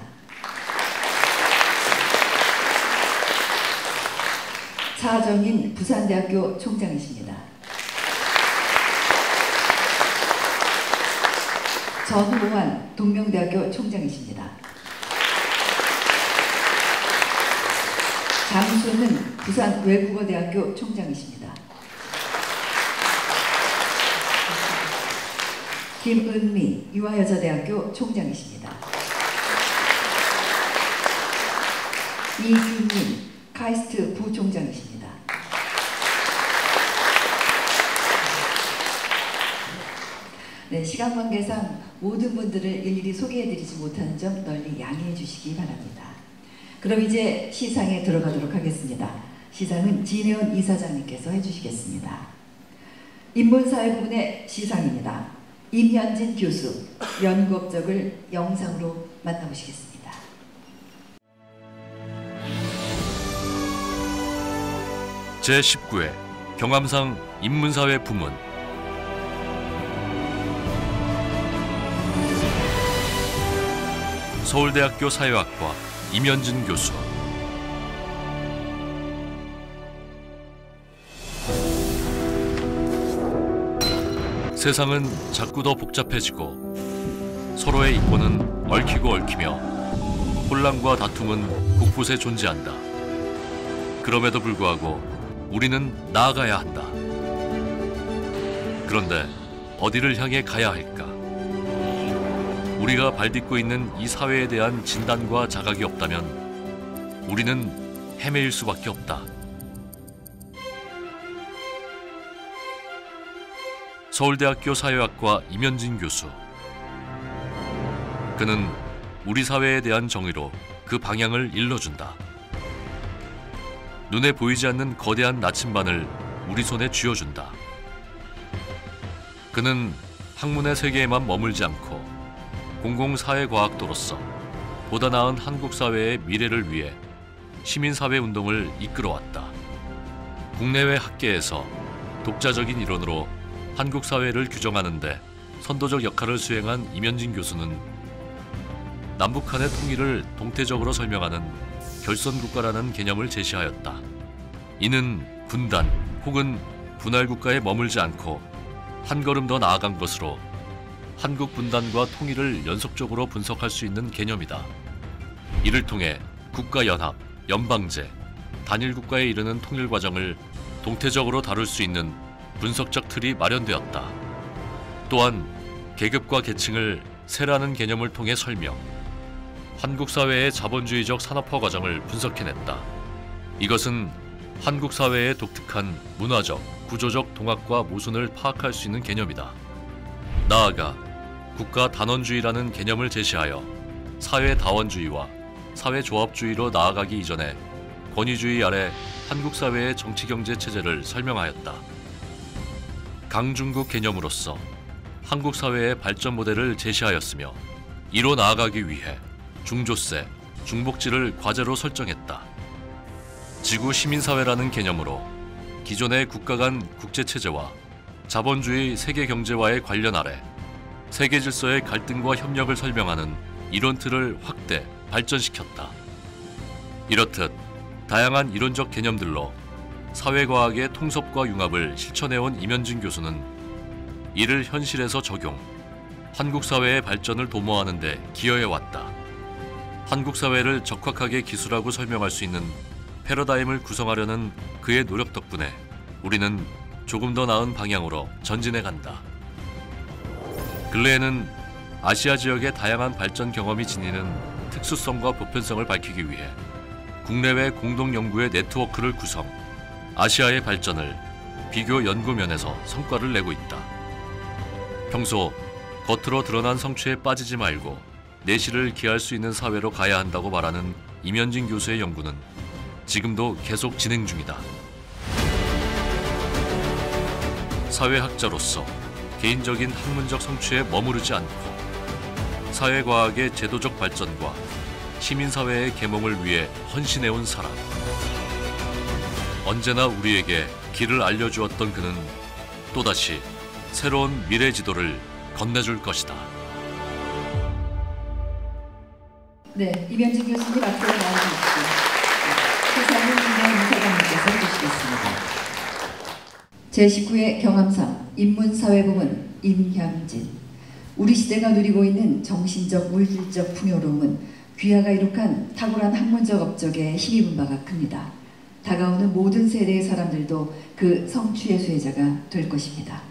차정인 부산대학교 총장이십니다. 전호환 동명대학교 총장이십니다. 장수는 부산 외국어대학교 총장이십니다. 김은미 유아여자대학교 총장이십니다. 이규민 카이스트 부총장이십니다. 네, 시간 관계상 모든 분들을 일일이 소개해드리지 못하는 점 널리 양해해 주시기 바랍니다. 그럼 이제 시상에 들어가도록 하겠습니다. 시상은 진혜원 이사장님께서 해주시겠습니다. 인문사회 부문의 시상입니다. 임현진 교수, 연구 업적을 영상으로 만나보시겠습니다. 제19회 경암상 인문사회 부문 서울대학교 사회학과 임현진 교수. 세상은 자꾸 더 복잡해지고 서로의 이권은 얽히고 얽히며 혼란과 다툼은 곳곳에 존재한다. 그럼에도 불구하고 우리는 나아가야 한다. 그런데 어디를 향해 가야 할까? 우리가 발딛고 있는 이 사회에 대한 진단과 자각이 없다면 우리는 헤매일 수밖에 없다. 서울대학교 사회학과 임현진 교수. 그는 우리 사회에 대한 정의로 그 방향을 일러준다. 눈에 보이지 않는 거대한 나침반을 우리 손에 쥐어준다. 그는 학문의 세계에만 머물지 않고 공공사회과학도로서 보다 나은 한국 사회의 미래를 위해 시민사회 운동을 이끌어왔다. 국내외 학계에서 독자적인 이론으로 한국 사회를 규정하는 데 선도적 역할을 수행한 임현진 교수는 남북한의 통일을 동태적으로 설명하는 결선국가라는 개념을 제시하였다. 이는 분단 혹은 분할 국가에 머물지 않고 한 걸음 더 나아간 것으로 한국 분단과 통일을 연속적으로 분석할 수 있는 개념이다. 이를 통해 국가연합, 연방제, 단일국가에 이르는 통일 과정을 동태적으로 다룰 수 있는 분석적 틀이 마련되었다. 또한 계급과 계층을 세라는 개념을 통해 설명, 한국 사회의 자본주의적 산업화 과정을 분석해냈다. 이것은 한국 사회의 독특한 문화적, 구조적 동학과 모순을 파악할 수 있는 개념이다. 나아가 국가 단원주의라는 개념을 제시하여 사회다원주의와 사회조합주의로 나아가기 이전에 권위주의 아래 한국 사회의 정치경제 체제를 설명하였다. 강중국 개념으로서 한국 사회의 발전 모델을 제시하였으며 이로 나아가기 위해 중조세, 중복지를 과제로 설정했다. 지구 시민사회라는 개념으로 기존의 국가 간 국제체제와 자본주의 세계경제와의 관련 아래 세계 질서의 갈등과 협력을 설명하는 이론 틀을 확대, 발전시켰다. 이렇듯 다양한 이론적 개념들로 사회과학의 통섭과 융합을 실천해온 임현진 교수는 이를 현실에서 적용, 한국 사회의 발전을 도모하는 데 기여해왔다. 한국 사회를 적확하게 기술하고 설명할 수 있는 패러다임을 구성하려는 그의 노력 덕분에 우리는 조금 더 나은 방향으로 전진해 간다. 근래에는 아시아 지역의 다양한 발전 경험이 지니는 특수성과 보편성을 밝히기 위해 국내외 공동 연구의 네트워크를 구성, 아시아의 발전을 비교 연구 면에서 성과를 내고 있다. 평소 겉으로 드러난 성취에 빠지지 말고 내실을 기할 수 있는 사회로 가야 한다고 말하는 임현진 교수의 연구는 지금도 계속 진행 중이다. 사회학자로서 개인적인 학문적 성취에 머무르지 않고 사회과학의 제도적 발전과 시민사회의 계몽을 위해 헌신해온 사람. 언제나 우리에게 길을 알려주었던 그는 또다시 새로운 미래 지도를 건네줄 것이다. 네, 이병진 교수님 앞으로 나와주십시오. 세상을 위한 이사장님께서 해주시겠습니다. 제19회 경암상 인문사회부문 임향진. 우리 시대가 누리고 있는 정신적, 물질적 풍요로움은 귀하가 이룩한 탁월한 학문적 업적에 힘입은 바가 큽니다. 다가오는 모든 세대의 사람들도 그 성취의 수혜자가 될 것입니다.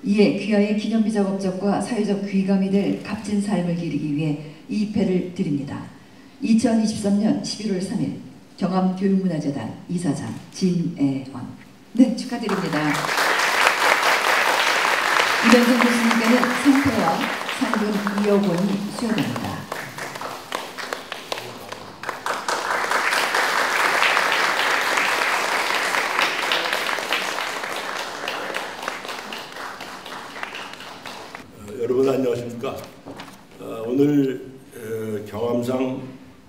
이에 귀하의 기념비적 업적과 사회적 귀감이 될 값진 삶을 기리기 위해 이 입회를 드립니다. 2023년 11월 3일 경암교육문화재단 이사장 진애원. 네, 축하드립니다. 이병진 교수님께는 상패와 상금 2억 원이 수여됩니다. 여러분 안녕하십니까? 오늘 경암상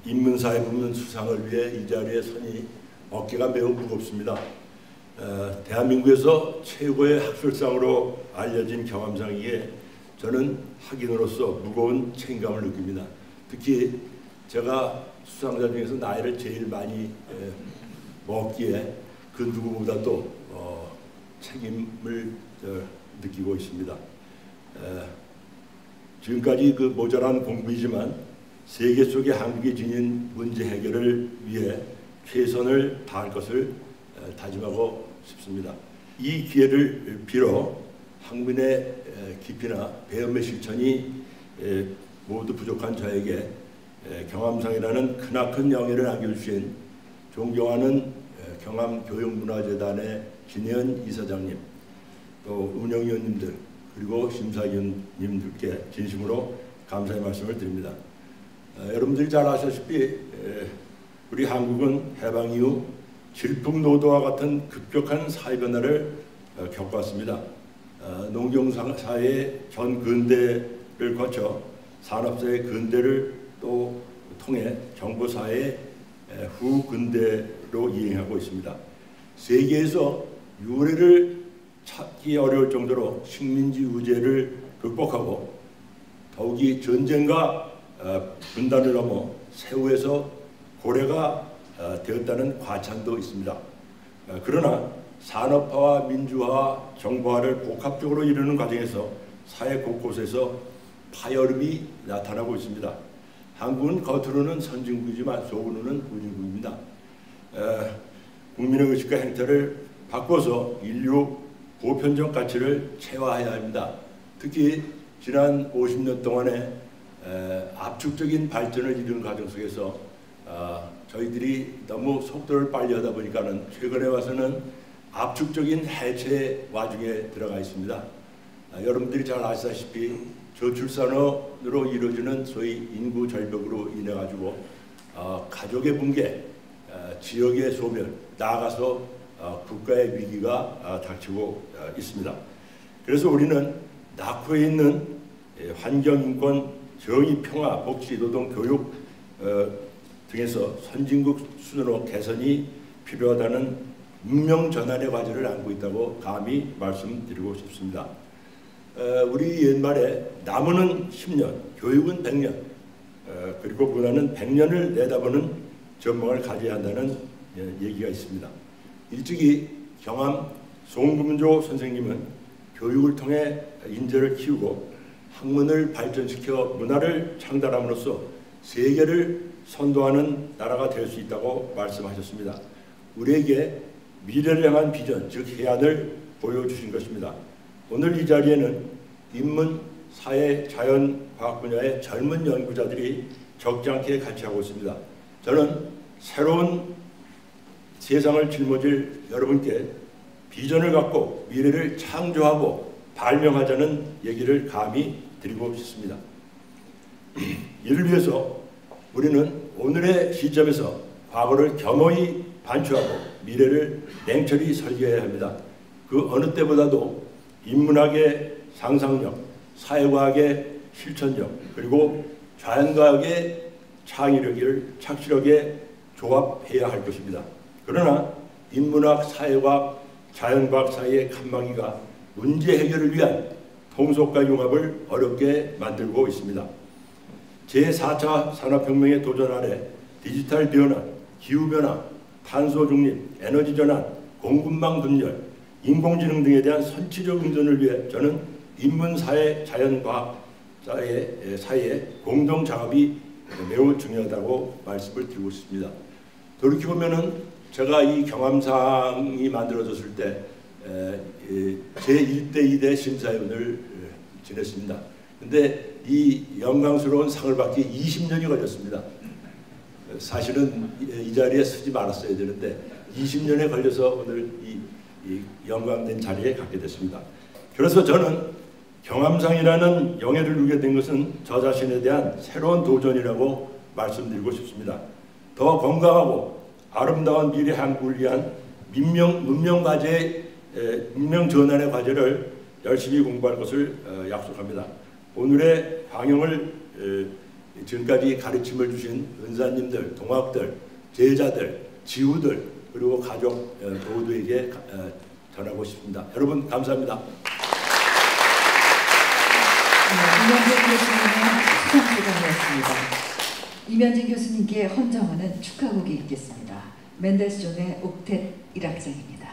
인문사회부문 수상을 위해 이 자리에 서니 어깨가 매우 무겁습니다. 대한민국에서 최고의 학술상으로 알려진 경암상이기에 저는 학인으로서 무거운 책임감을 느낍니다. 특히 제가 수상자 중에서 나이를 제일 많이 먹기에 그 누구보다도 책임을 느끼고 있습니다. 지금까지 그 모자란 공부이지만 세계 속의 한국이 지닌 문제 해결을 위해 최선을 다할 것을 다짐하고 싶습니다. 이 기회를 빌어 학문의 깊이나 배움의 실천이 모두 부족한 저에게 경암상이라는 크나큰 영예를 안겨주신 존경하는 경암교육문화재단의 진혜연 이사장님, 또 운영위원님들, 그리고 심사위원님들께 진심으로 감사의 말씀을 드립니다. 여러분들이 잘 아시다시피 우리 한국은 해방 이후 질풍노도와 같은 급격한 사회 변화를 겪어왔습니다. 농경사회의 전 근대를 거쳐 산업사회의 근대를 또 통해 정보사회의 후근대로 이행하고 있습니다. 세계에서 유례를 찾기 어려울 정도로 식민지 우제를 극복하고 더욱이 전쟁과 분단을 넘어 세후에서 고래가 되었다는 과찬도 있습니다. 그러나 산업화와 민주화와 정보화를 복합적으로 이루는 과정에서 사회 곳곳에서 파열음이 나타나고 있습니다. 한국은 겉으로는 선진국이지만 속으로는 후진국입니다. 국민의 의식과 행태를 바꿔서 인류 보편적 가치를 체화해야 합니다. 특히 지난 50년 동안의 압축적인 발전을 이루는 과정 속에서 저희들이 너무 속도를 빨리 하다 보니까는 최근에 와서는 압축적인 해체 와중에 들어가 있습니다. 여러분들이 잘 아시다시피 저출산으로 이루어지는 소위 인구 절벽으로 인해 가지고 가족의 붕괴, 지역의 소멸, 나아가서 국가의 위기가 닥치고 있습니다. 그래서 우리는 낙후에 있는 환경, 인권, 정의, 평화, 복지, 노동, 교육 등에서 선진국 수준으로 개선이 필요하다는 문명 전환의 과제를 안고 있다고 감히 말씀드리고 싶습니다. 우리 옛말에 나무는 10년, 교육은 100년, 그리고 문화는 100년을 내다보는 전망을 가져야 한다는 얘기가 있습니다. 일찍이 경암 송금조 선생님은 교육을 통해 인재를 키우고 학문을 발전시켜 문화를 창달함으로써 세계를 선도하는 나라가 될 수 있다고 말씀하셨습니다. 우리에게 미래를 향한 비전, 즉 해안을 보여주신 것입니다. 오늘 이 자리에는 인문, 사회, 자연, 과학 분야의 젊은 연구자들이 적지 않게 같이 하고 있습니다. 저는 새로운 세상을 짊어질 여러분께 비전을 갖고 미래를 창조하고 발명하자는 얘기를 감히 드리고 싶습니다. 이를 위해서 우리는 오늘의 시점에서 과거를 겸허히 반추하고 미래를 냉철히 설계해야 합니다. 그 어느 때보다도 인문학의 상상력, 사회과학의 실천력, 그리고 자연과학의 창의력을 착실하게 조합해야 할 것입니다. 그러나 인문학, 사회과학, 자연과학 사이의 칸막이가 문제 해결을 위한 통속과 융합을 어렵게 만들고 있습니다. 제4차 산업혁명의 도전 아래 디지털 변화, 기후변화, 탄소 중립, 에너지 전환, 공급망 분열, 인공지능 등에 대한 선취적 응전을 위해 저는 인문사회, 자연과학 사이의 공동 작업이 매우 중요하다고 말씀을 드리고 싶습니다. 돌이켜보면은 제가 이 경암상이 만들어졌을 때 제1대 2대 심사위원을 지냈습니다. 근데 이 영광스러운 상을 받기 20년이 걸렸습니다. 사실은 이 자리에 서지 말았어야 되는데 20년에 걸려서 오늘 이 영광된 자리에 갖게 됐습니다. 그래서 저는 경암상이라는 영예를 누리게 된 것은 저 자신에 대한 새로운 도전이라고 말씀드리고 싶습니다. 더 건강하고 아름다운 미래 한국을 위한 문명 전환의 과제를 열심히 공부할 것을 약속합니다. 오늘의 방영을 지금까지 가르침을 주신 은사님들, 동학들, 제자들, 지우들 그리고 가족 모두에게 전하고 싶습니다. 여러분 감사합니다. 이면진 교수님의 수상소감이었습니다. 이면진 교수님께 헌정하는 축하곡이 있겠습니다. 멘델스존의 옥텟 1악장입니다.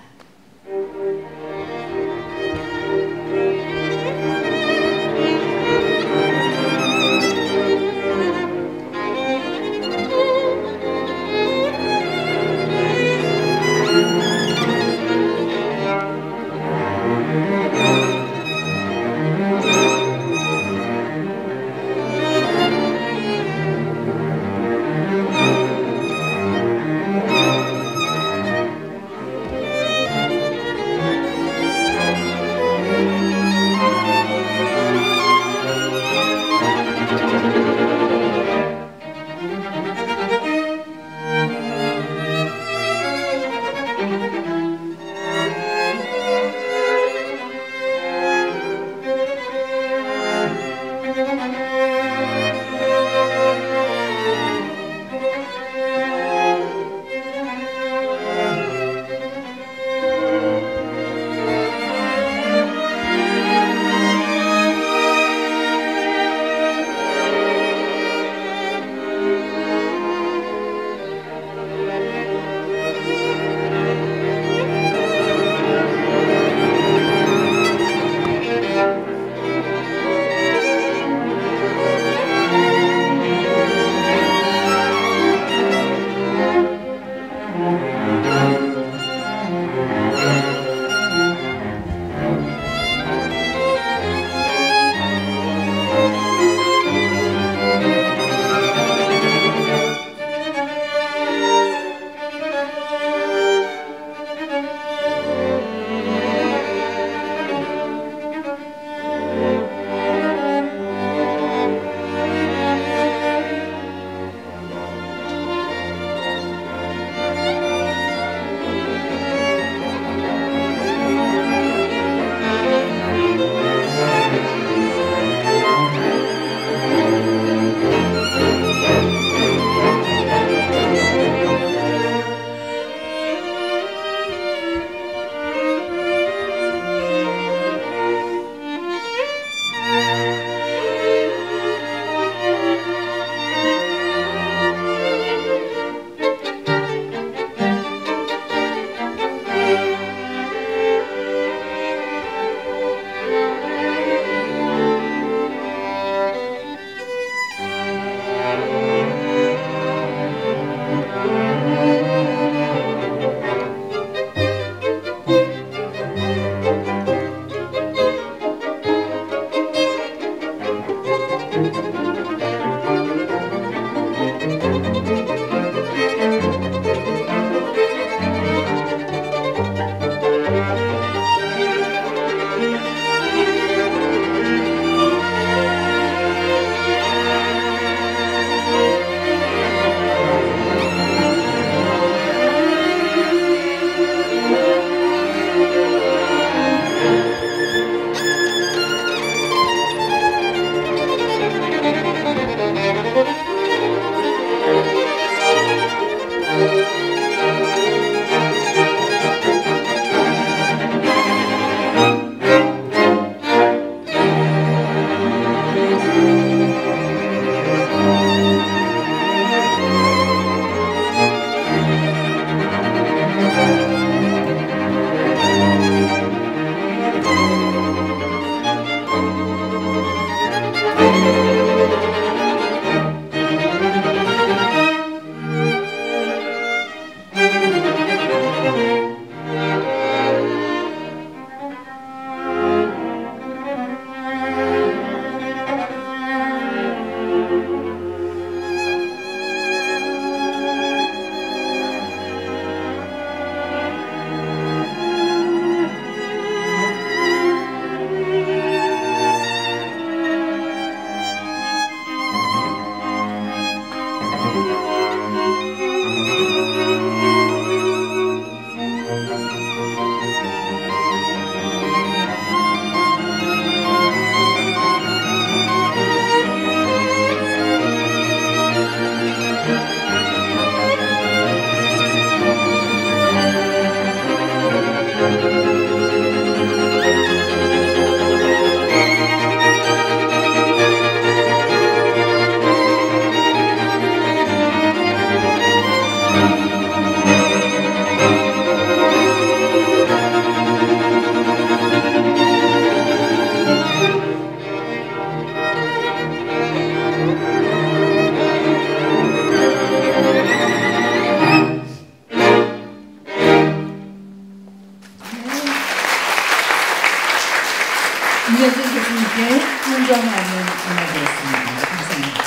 교수님께 훈장하는 은혜드렸습니다. 감사합니다.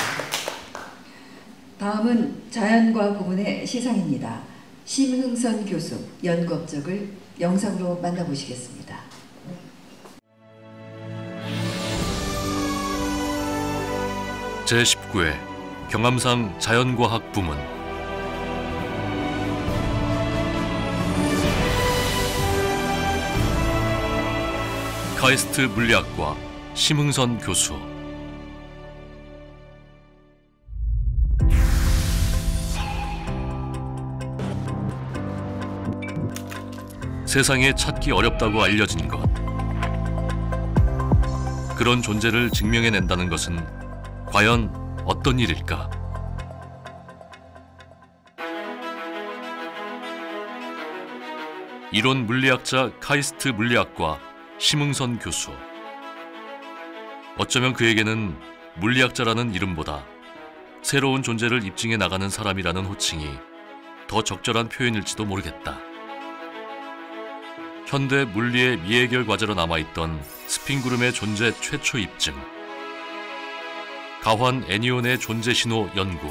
다음은 자연과학 부문의 시상입니다. 심흥선 교수 연구 업적을 영상으로 만나보시겠습니다. 제19회 경암상 자연과학 부문 카이스트 물리학과 심흥선 교수. 세상에 찾기 어렵다고 알려진 것. 그런 존재를 증명해낸다는 것은 과연 어떤 일일까? 이론 물리학자 카이스트 물리학과 심흥선 교수. 어쩌면 그에게는 물리학자라는 이름보다 새로운 존재를 입증해 나가는 사람이라는 호칭이 더 적절한 표현일지도 모르겠다. 현대 물리의 미해결 과제로 남아있던 스핑구름의 존재 최초 입증, 가환 애니온의 존재 신호 연구,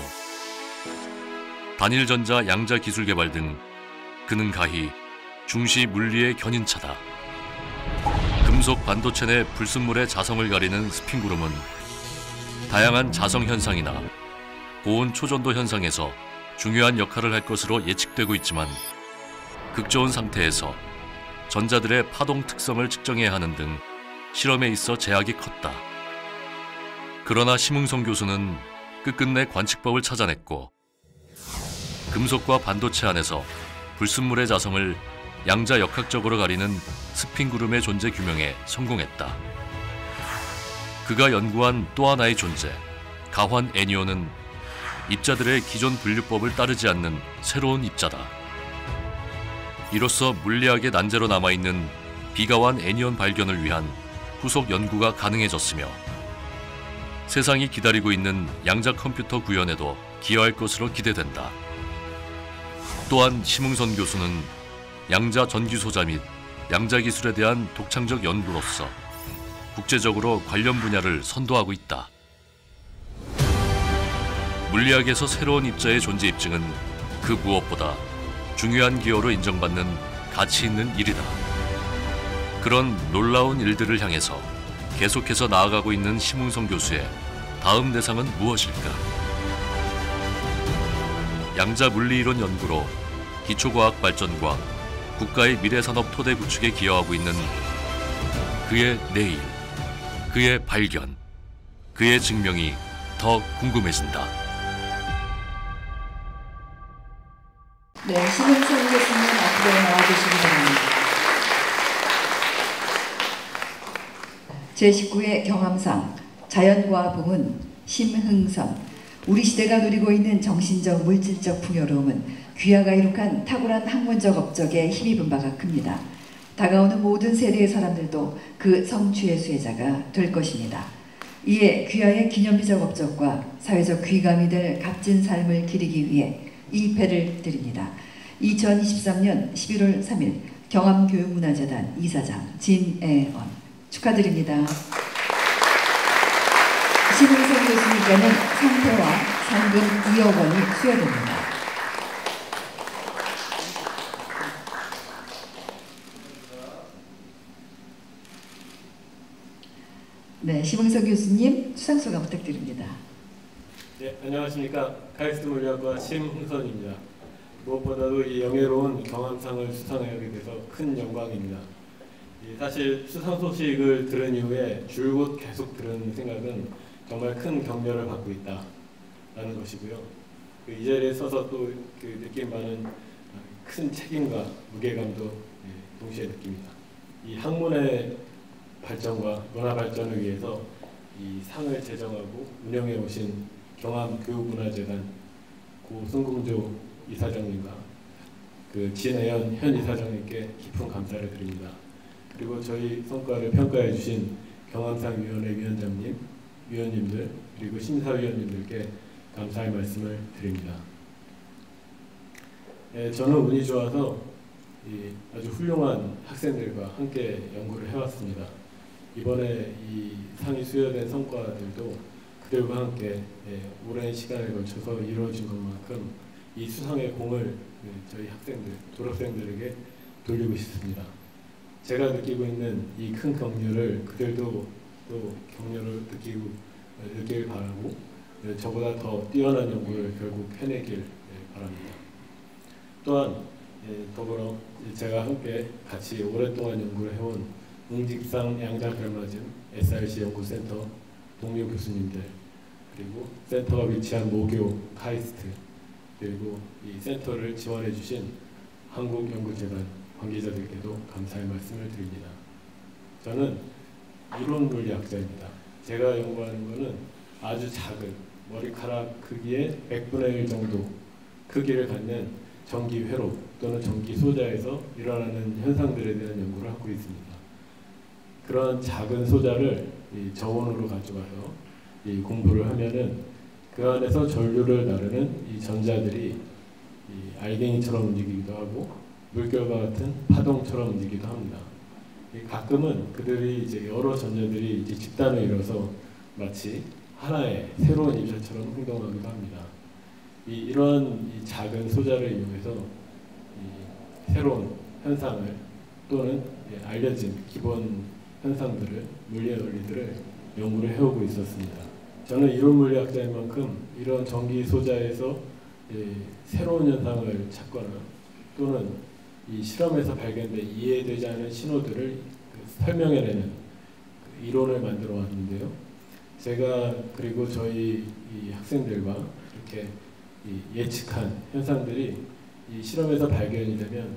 단일전자 양자 기술 개발 등 그는 가히 중시 물리의 견인차다. 금속 반도체 내 불순물의 자성을 가리는 스핑구름은 다양한 자성 현상이나 고온 초전도 현상에서 중요한 역할을 할 것으로 예측되고 있지만 극저온 상태에서 전자들의 파동 특성을 측정해야 하는 등 실험에 있어 제약이 컸다. 그러나 심흥선 교수는 끝끝내 관측법을 찾아냈고 금속과 반도체 안에서 불순물의 자성을 양자 역학적으로 가리는 스핑구름의 존재 규명에 성공했다. 그가 연구한 또 하나의 존재, 가환 애니온은 입자들의 기존 분류법을 따르지 않는 새로운 입자다. 이로써 물리학의 난제로 남아있는 비가환 애니온 발견을 위한 후속 연구가 가능해졌으며 세상이 기다리고 있는 양자 컴퓨터 구현에도 기여할 것으로 기대된다. 또한 심흥선 교수는 양자 전기 소자 및 양자 기술에 대한 독창적 연구로서 국제적으로 관련 분야를 선도하고 있다. 물리학에서 새로운 입자의 존재 입증은 그 무엇보다 중요한 기여로 인정받는 가치 있는 일이다. 그런 놀라운 일들을 향해서 계속해서 나아가고 있는 심흥선 교수의 다음 대상은 무엇일까? 양자 물리이론 연구로 기초과학 발전과 국가의 미래산업 토대 구축에 기여하고 있는 그의 내일, 그의 발견, 그의 증명이 더 궁금해진다. 네, 심흥선 교수님 앞으로 나와주시기 바랍니다. 제19회 경암상 자연과학 부문 심흥선. 우리 시대가 누리고 있는 정신적, 물질적 풍요로움은 귀하가 이룩한 탁월한 학문적 업적에 힘입은 바가 큽니다. 다가오는 모든 세대의 사람들도 그 성취의 수혜자가 될 것입니다. 이에 귀하의 기념비적 업적과 사회적 귀감이 될 값진 삶을 기리기 위해 이 배를 드립니다. 2023년 11월 3일 경암교육문화재단 이사장 진애원 축하드립니다. 심흥선 교수님께는 상패와 상금 2억 원이 수여됩니다. 네, 심흥선 교수님 수상소감 부탁드립니다. 네, 안녕하십니까. 카이스트 물리학과 심흥선입니다. 무엇보다도 이 영예로운 경암상을 수상하게 돼서 큰 영광입니다. 사실 수상 소식을 들은 이후에 줄곧 계속 들은 생각은 정말 큰 격려를 받고 있다라는 것이고요. 이 자리에 서서 또 느낀 바는 큰 책임과 무게감도 동시에 느낍니다. 이 학문의 발전과 문화 발전을 위해서 이 상을 제정하고 운영해 오신 경암교육문화재단 고승공조 이사장님과 그 진애연 현 이사장님께 깊은 감사를 드립니다. 그리고 저희 성과를 평가해 주신 경암상위원회 위원장님, 위원님들 그리고 심사위원님들께 감사의 말씀을 드립니다. 저는 운이 좋아서 아주 훌륭한 학생들과 함께 연구를 해왔습니다. 이번에 이 상이 수여된 성과들도 그들과 함께 오랜 시간에 걸쳐서 이루어진 것만큼 이 수상의 공을 저희 학생들, 졸업생들에게 돌리고 싶습니다. 제가 느끼고 있는 이 큰 격려를 그들도 또 격려를 느끼길 바라고 저보다 더 뛰어난 연구를 결국 해내길 바랍니다. 또한 더불어 제가 함께 같이 오랫동안 연구를 해온 웅직상 양자별맞음 SRC 연구센터 동료 교수님들, 그리고 센터가 위치한 모교 카이스트, 그리고 이 센터를 지원해 주신 한국연구재단 관계자들께도 감사의 말씀을 드립니다. 저는 이론 물리학자입니다. 제가 연구하는 것은 아주 작은 머리카락 크기의 100분의 1 정도 크기를 갖는 전기 회로 또는 전기 소자에서 일어나는 현상들에 대한 연구를 하고 있습니다. 그런 작은 소자를 이 저온으로 가져가서 이 공부를 하면은 그 안에서 전류를 나르는 이 전자들이 이 알갱이처럼 움직이기도 하고 물결과 같은 파동처럼 움직이기도 합니다. 가끔은 그들이 이제 여러 전자들이 이제 집단을 이뤄서 마치 하나의 새로운 입자처럼 행동하기도 합니다. 이러한 이 작은 소자를 이용해서 이 새로운 현상을 또는 알려진 기본 현상들을, 물리의 원리들을 연구를 해오고 있었습니다. 저는 이론 물리학자인 만큼 이런 전기 소자에서 새로운 현상을 찾거나 또는 이 실험에서 발견된 이해되지 않은 신호들을 설명해내는 그 이론을 만들어 왔는데요. 제가 그리고 저희 이 학생들과 이렇게 예측한 현상들이 이 실험에서 발견이 되면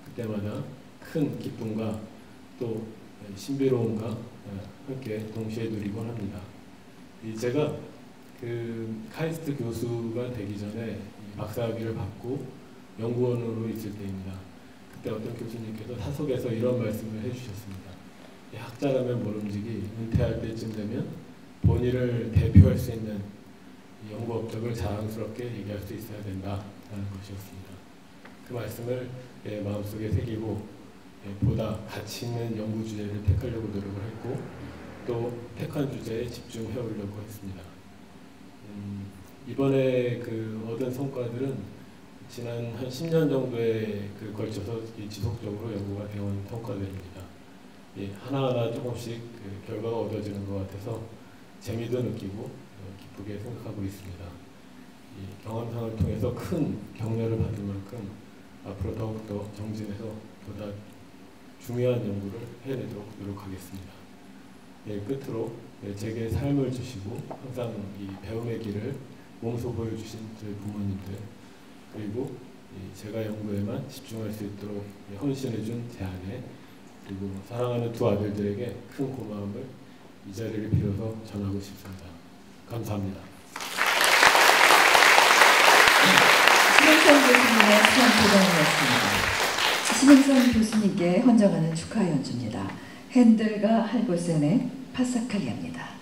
그때마다 큰 기쁨과 또 신비로움과 함께 동시에 누리곤 합니다. 제가 그 카이스트 교수가 되기 전에 박사학위를 받고 연구원으로 있을 때입니다. 그때 어떤 교수님께서 타석에서 이런 말씀을 해주셨습니다. 학자라면 모름지기 은퇴할 때쯤 되면 본인을 대표할 수 있는 연구 업적을 자랑스럽게 얘기할 수 있어야 된다라는 것이었습니다. 그 말씀을 마음속에 새기고 보다 가치 있는 연구 주제를 택하려고 노력을 했고 또 택한 주제에 집중해 오려고 했습니다. 이번에 그 얻은 성과들은 지난 한 10년 정도에 걸쳐서 지속적으로 연구가 되어온 성과들입니다. 하나하나 조금씩 그 결과가 얻어지는 것 같아서 재미도 느끼고 기쁘게 생각하고 있습니다. 이 경험상을 통해서 큰 격려를 받을 만큼 앞으로 더욱더 정진해서 보다 중요한 연구를 해내도록 노력하겠습니다. 끝으로 제게 삶을 주시고 항상 이 배움의 길을 몸소 보여주신 저희 부모님들, 그리고 제가 연구에만 집중할 수 있도록 헌신해준 제 아내, 그리고 사랑하는 두 아들들에게 큰 고마움을 이 자리를 빌어서 전하고 싶습니다. 감사합니다. 신행선 교수님의 수상 소감이었습니다. 신행선 교수님께 헌정하는 축하 연주입니다. 핸들과 할보센의 파사칼리아입니다.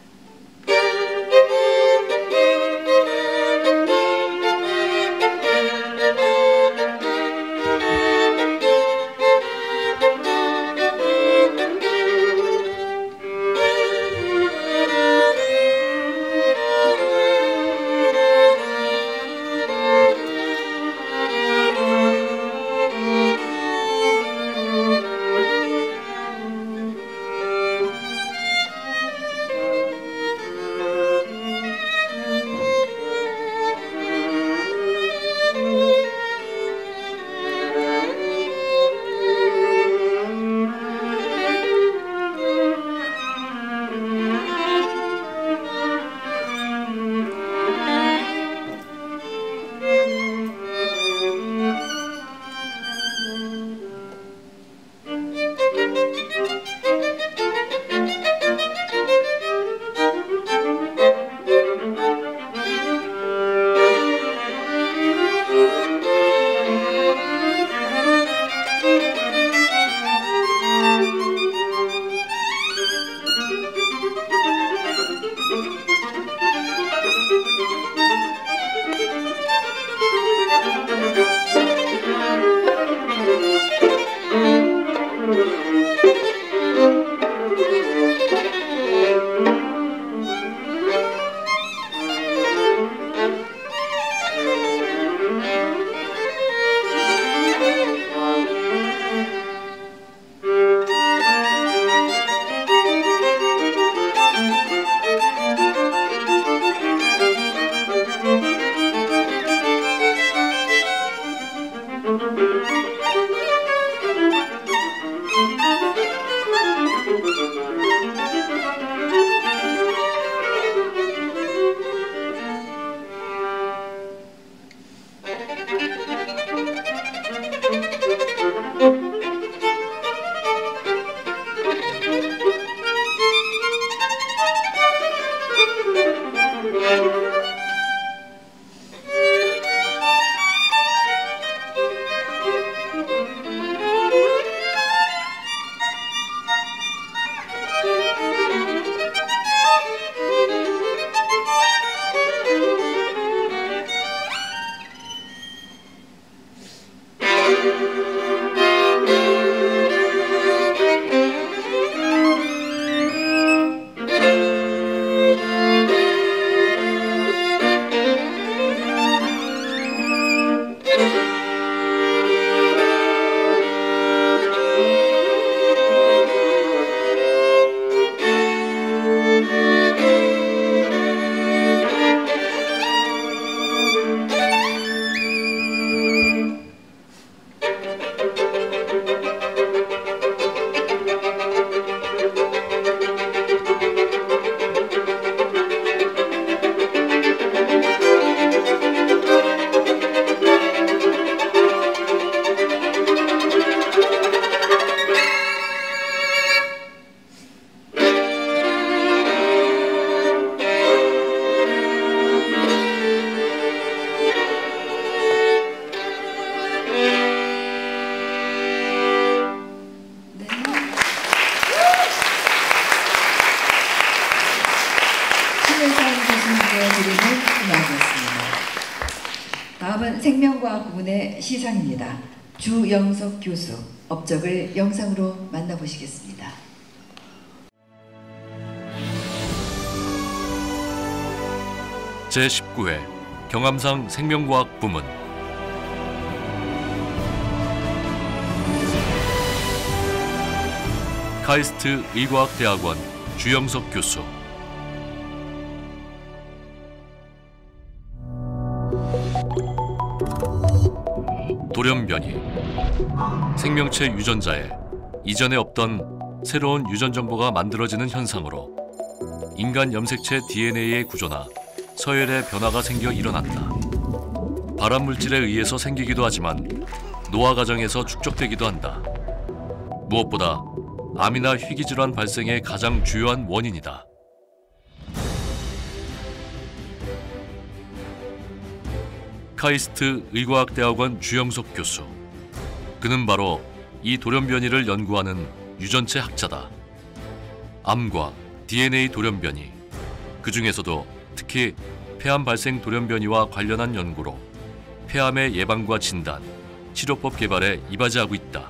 다음은 생명과학 부문의 시상입니다. 주영석 교수, 업적을 영상으로 만나보시겠습니다. 제19회 경암상 생명과학 부문 카이스트 의과학대학원 주영석 교수. 돌연변이, 생명체 유전자에 이전에 없던 새로운 유전 정보가 만들어지는 현상으로 인간 염색체 DNA의 구조나 서열의 변화가 생겨 일어난다. 발암물질에 의해서 생기기도 하지만 노화 과정에서 축적되기도 한다. 무엇보다 암이나 희귀질환 발생의 가장 주요한 원인이다. 카이스트 의과학대학원 주영석 교수. 그는 바로 이 돌연변이를 연구하는 유전체 학자다. 암과 DNA 돌연변이, 그 중에서도 특히 폐암 발생 돌연변이와 관련한 연구로 폐암의 예방과 진단, 치료법 개발에 이바지하고 있다.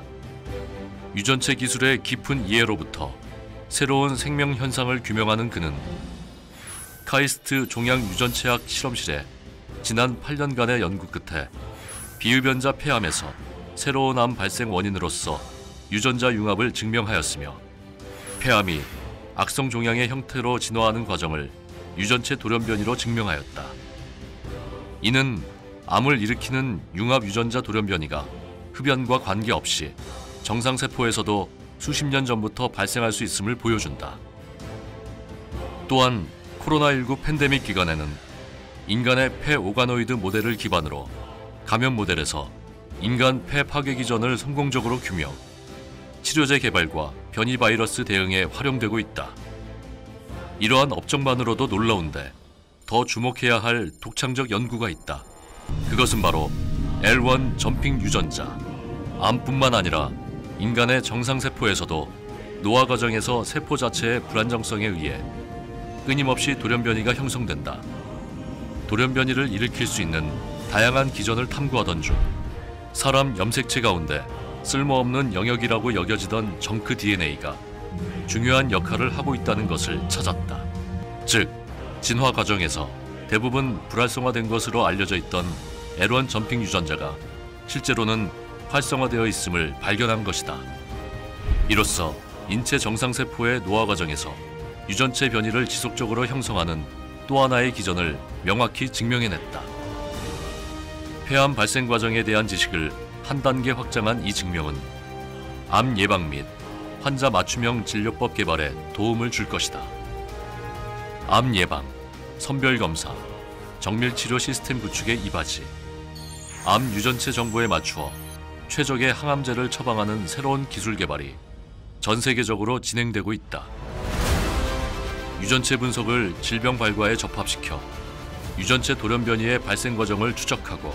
유전체 기술의 깊은 이해로부터 새로운 생명 현상을 규명하는 그는 카이스트 종양 유전체학 실험실에 지난 8년간의 연구 끝에 비흡연자 폐암에서 새로운 암 발생 원인으로서 유전자 융합을 증명하였으며, 폐암이 악성 종양의 형태로 진화하는 과정을 유전체 돌연변이로 증명하였다. 이는 암을 일으키는 융합 유전자 돌연변이가 흡연과 관계없이 정상세포에서도 수십 년 전부터 발생할 수 있음을 보여준다. 또한 코로나19 팬데믹 기간에는 인간의 폐 오가노이드 모델을 기반으로 감염 모델에서 인간 폐 파괴 기전을 성공적으로 규명, 치료제 개발과 변이 바이러스 대응에 활용되고 있다. 이러한 업적만으로도 놀라운데 더 주목해야 할 독창적 연구가 있다. 그것은 바로 L1 점핑 유전자. 암뿐만 아니라 인간의 정상세포에서도 노화 과정에서 세포 자체의 불안정성에 의해 끊임없이 돌연변이가 형성된다. 돌연변이를 일으킬 수 있는 다양한 기전을 탐구하던 중 사람 염색체 가운데 쓸모없는 영역이라고 여겨지던 정크 DNA가 중요한 역할을 하고 있다는 것을 찾았다. 즉, 진화 과정에서 대부분 불활성화된 것으로 알려져 있던 L1 점핑 유전자가 실제로는 활성화되어 있음을 발견한 것이다. 이로써 인체 정상세포의 노화 과정에서 유전체 변이를 지속적으로 형성하는 또 하나의 기전을 명확히 증명해냈다. 폐암 발생 과정에 대한 지식을 한 단계 확장한 이 증명은 암 예방 및 환자 맞춤형 진료법 개발에 도움을 줄 것이다. 암 예방, 선별 검사, 정밀 치료 시스템 구축에 이바지, 암 유전체 정보에 맞추어 최적의 항암제를 처방하는 새로운 기술 개발이 전 세계적으로 진행되고 있다. 유전체 분석을 질병 발과에 접합시켜 유전체 돌연변이의 발생 과정을 추적하고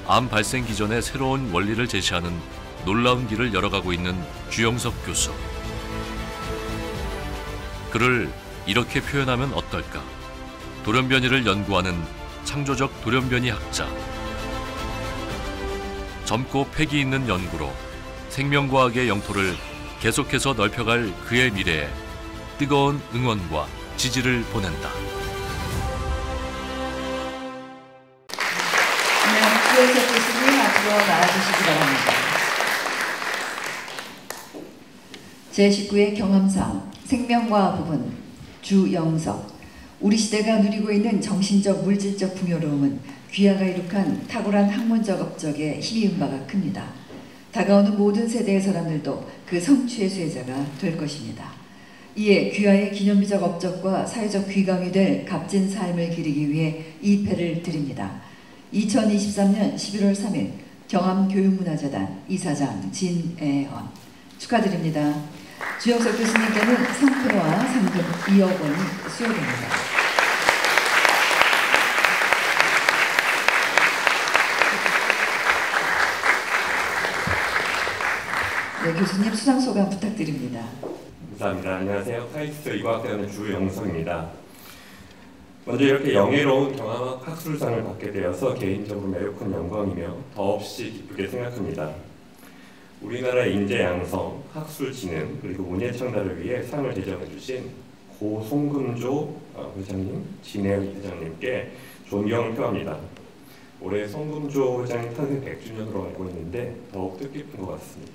암 발생 기전의 새로운 원리를 제시하는 놀라운 길을 열어가고 있는 주영석 교수. 그를 이렇게 표현하면 어떨까? 돌연변이를 연구하는 창조적 돌연변이 학자. 젊고 패기 있는 연구로 생명과학의 영토를 계속해서 넓혀갈 그의 미래에 뜨거운 응원과 지지를 보낸다. 네, 주영석 교수님 앞으로 나와주시기 바랍니다. 제19회 경암상 생명과학 부분 주영석. 우리 시대가 누리고 있는 정신적 물질적 풍요로움은 귀하가 이룩한 탁월한 학문적 업적에 힘입은 바가 큽니다. 다가오는 모든 세대의 사람들도 그 성취의 수혜자가 될 것입니다. 이에 귀하의 기념비적 업적과 사회적 귀감이 될 값진 삶을 기리기 위해 이 패를 드립니다. 2023년 11월 3일 경암교육문화재단 이사장 진애헌 축하드립니다. 주영석 교수님께는 상표와 상금 2억 원이 수여됩니다. 네, 교수님 수상 소감 부탁드립니다. 감사합니다. 안녕하세요. 카이스트 의과학대학원 주영석입니다. 먼저 이렇게 영예로운 경암학 학술상을 받게 되어서 개인적으로 매우 큰 영광이며 더없이 기쁘게 생각합니다. 우리나라의 인재 양성, 학술 진흥, 그리고 문예 창달을 위해 상을 제정해 주신 고 송금조 회장님, 진해의 회장님께 존경을 표합니다. 올해 송금조 회장님 탄생 100주년으로 알고 있는데 더욱 뜻깊은 것 같습니다.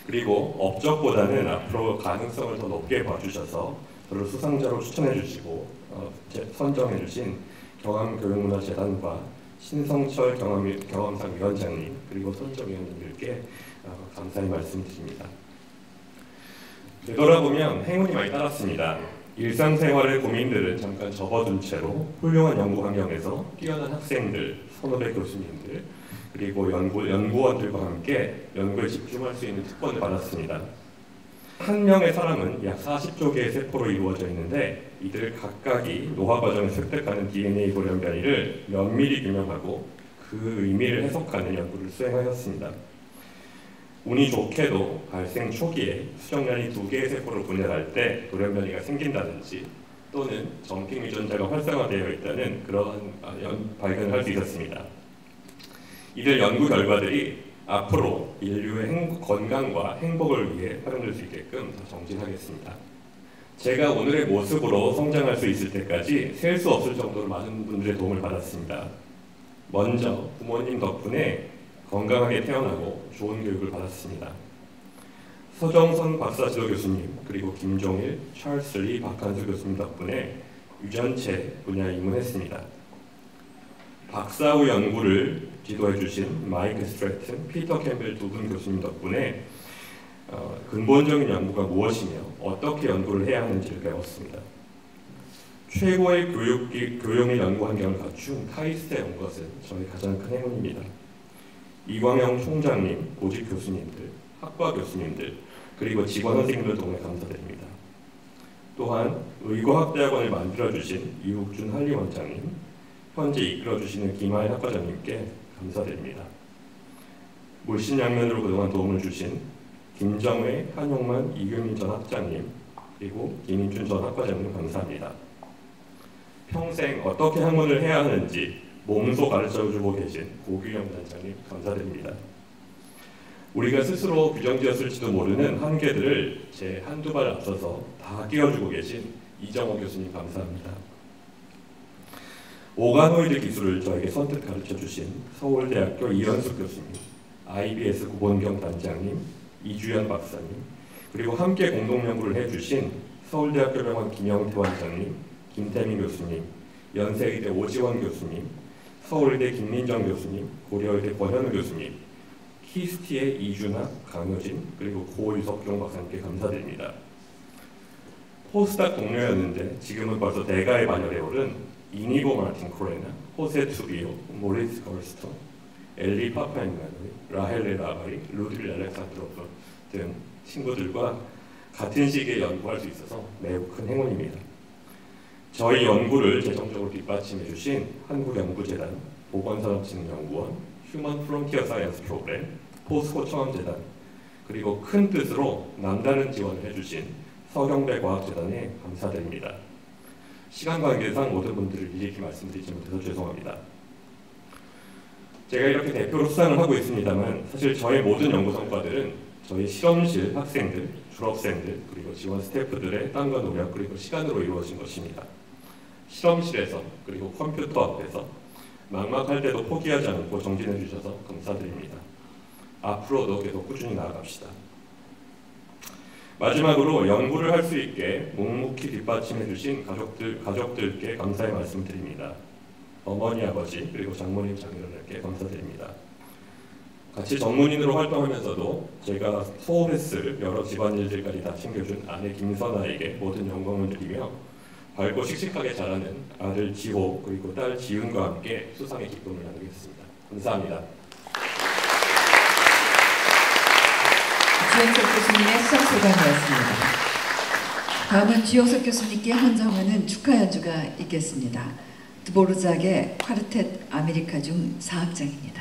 그리고 업적보다는 앞으로 가능성을 더 높게 봐주셔서 저를 수상자로 추천해 주시고 선정해 주신 경암교육문화재단과 신성철 경암상 위원장님 그리고 선정위원님들께 감사의 말씀드립니다. 되돌아보면 행운이 많이 따랐습니다. 일상생활의 고민들은 잠깐 접어둔 채로 훌륭한 연구 환경에서 뛰어난 학생들, 선후배 교수님들 그리고 연구원들과 함께 연구에 집중할 수 있는 특권을 받았습니다. 한 명의 사람은 약 40조 개의 세포로 이루어져 있는데 이들 각각이 노화 과정을 습득하는 DNA 돌연 변이를 면밀히 규명하고 그 의미를 해석하는 연구를 수행하였습니다. 운이 좋게도 발생 초기에 수정란이 2개의 세포를 분열할 때 돌연 변이가 생긴다든지 또는 점핑 유전자가 활성화되어 있다는 그러한 발견을 할 수 있었습니다. 이들 연구 결과들이 앞으로 인류의 건강과 행복을 위해 활용될 수 있게끔 더 정진하겠습니다. 제가 오늘의 모습으로 성장할 수 있을 때까지 셀 수 없을 정도로 많은 분들의 도움을 받았습니다. 먼저 부모님 덕분에 건강하게 태어나고 좋은 교육을 받았습니다. 서정선 박사지도 교수님 그리고 김종일, 찰스 리, 박한수 교수님 덕분에 유전체 분야에 입문했습니다. 박사 후 연구를 지도해 주신 마이크 스트래튼, 피터 캠벨 두 분 교수님 덕분에 근본적인 연구가 무엇이며 어떻게 연구를 해야 하는지를 배웠습니다. 최고의 교육 및 연구 환경을 갖춘 카이스트에 온 것은 저의 가장 큰 행운입니다. 이광영 총장님, 보직 교수님들, 학과 교수님들, 그리고 직원 선생님들 도움에 감사드립니다. 또한 의과학대학원을 만들어주신 이욱준 한림원장님, 현재 이끌어주시는 김하인 학과장님께 감사드립니다. 물신양면으로 그동안 도움을 주신 김정회, 한용만, 이규민 전 학장님, 그리고 김인준 전 학과장님 감사합니다. 평생 어떻게 학문을 해야 하는지 몸소 가르쳐주고 계신 고규영 단장님 감사드립니다. 우리가 스스로 규정지었을지도 모르는 한계들을 제 한두 발 앞서서 다 끼워주고 계신 이정호 교수님 감사합니다. 오가노이드 기술을 저에게 선뜻 가르쳐주신 서울대학교 이현숙 교수님, IBS 구본경 단장님, 이주연 박사님, 그리고 함께 공동연구를 해주신 서울대학교 병원 김영태 원장님, 김태민 교수님, 연세의대 오지원 교수님, 서울대 김민정 교수님, 고려의대 권현우 교수님, 키스티의 이준학, 강효진, 그리고 고유석종 박사님께 감사드립니다. 포스닥 동료였는데 지금은 벌써 대가에 반열에 오른 이니고 마틴 코레나, 호세 투비오, 모리스 걸스톤, 엘리 파파인마누이, 라헬레 라바리, 루드빌 알렉산드로프 등 친구들과 같은 시기에 연구할 수 있어서 매우 큰 행운입니다. 저희 연구를 재정적으로 뒷받침해 주신 한국연구재단, 보건산업진흥연구원, 휴먼 프론티어 사이언스 프로그램, 포스코 청원재단, 그리고 큰 뜻으로 남다른 지원을 해주신 서경대 과학재단에 감사드립니다. 시간 관계상 모든 분들을 일일이 말씀드리지 못해서 죄송합니다. 제가 이렇게 대표로 수상을 하고 있습니다만 사실 저의 모든 연구 성과들은 저희 실험실 학생들, 졸업생들, 그리고 지원 스태프들의 땀과 노력 그리고 시간으로 이루어진 것입니다. 실험실에서 그리고 컴퓨터 앞에서 막막할 때도 포기하지 않고 정진해 주셔서 감사드립니다. 앞으로도 계속 꾸준히 나아갑시다. 마지막으로 연구를 할 수 있게 묵묵히 뒷받침해 주신 가족들께 감사의 말씀드립니다. 어머니, 아버지, 그리고 장모님, 장인어른께 감사드립니다. 같이 전문인으로 활동하면서도 제가 소홀했을 여러 집안일들까지 다 챙겨준 아내 김선아에게 모든 영광을 드리며 밝고 씩씩하게 자라는 아들 지호 그리고 딸 지윤과 함께 수상의 기쁨을 나누겠습니다. 감사합니다. 주영석 교수님의 수상 소감이었습니다. 다음은 주영석 교수님께 헌정하는 축하 연주가 있겠습니다. 드보르작의 콰르텟 아메리카 중 4악장입니다.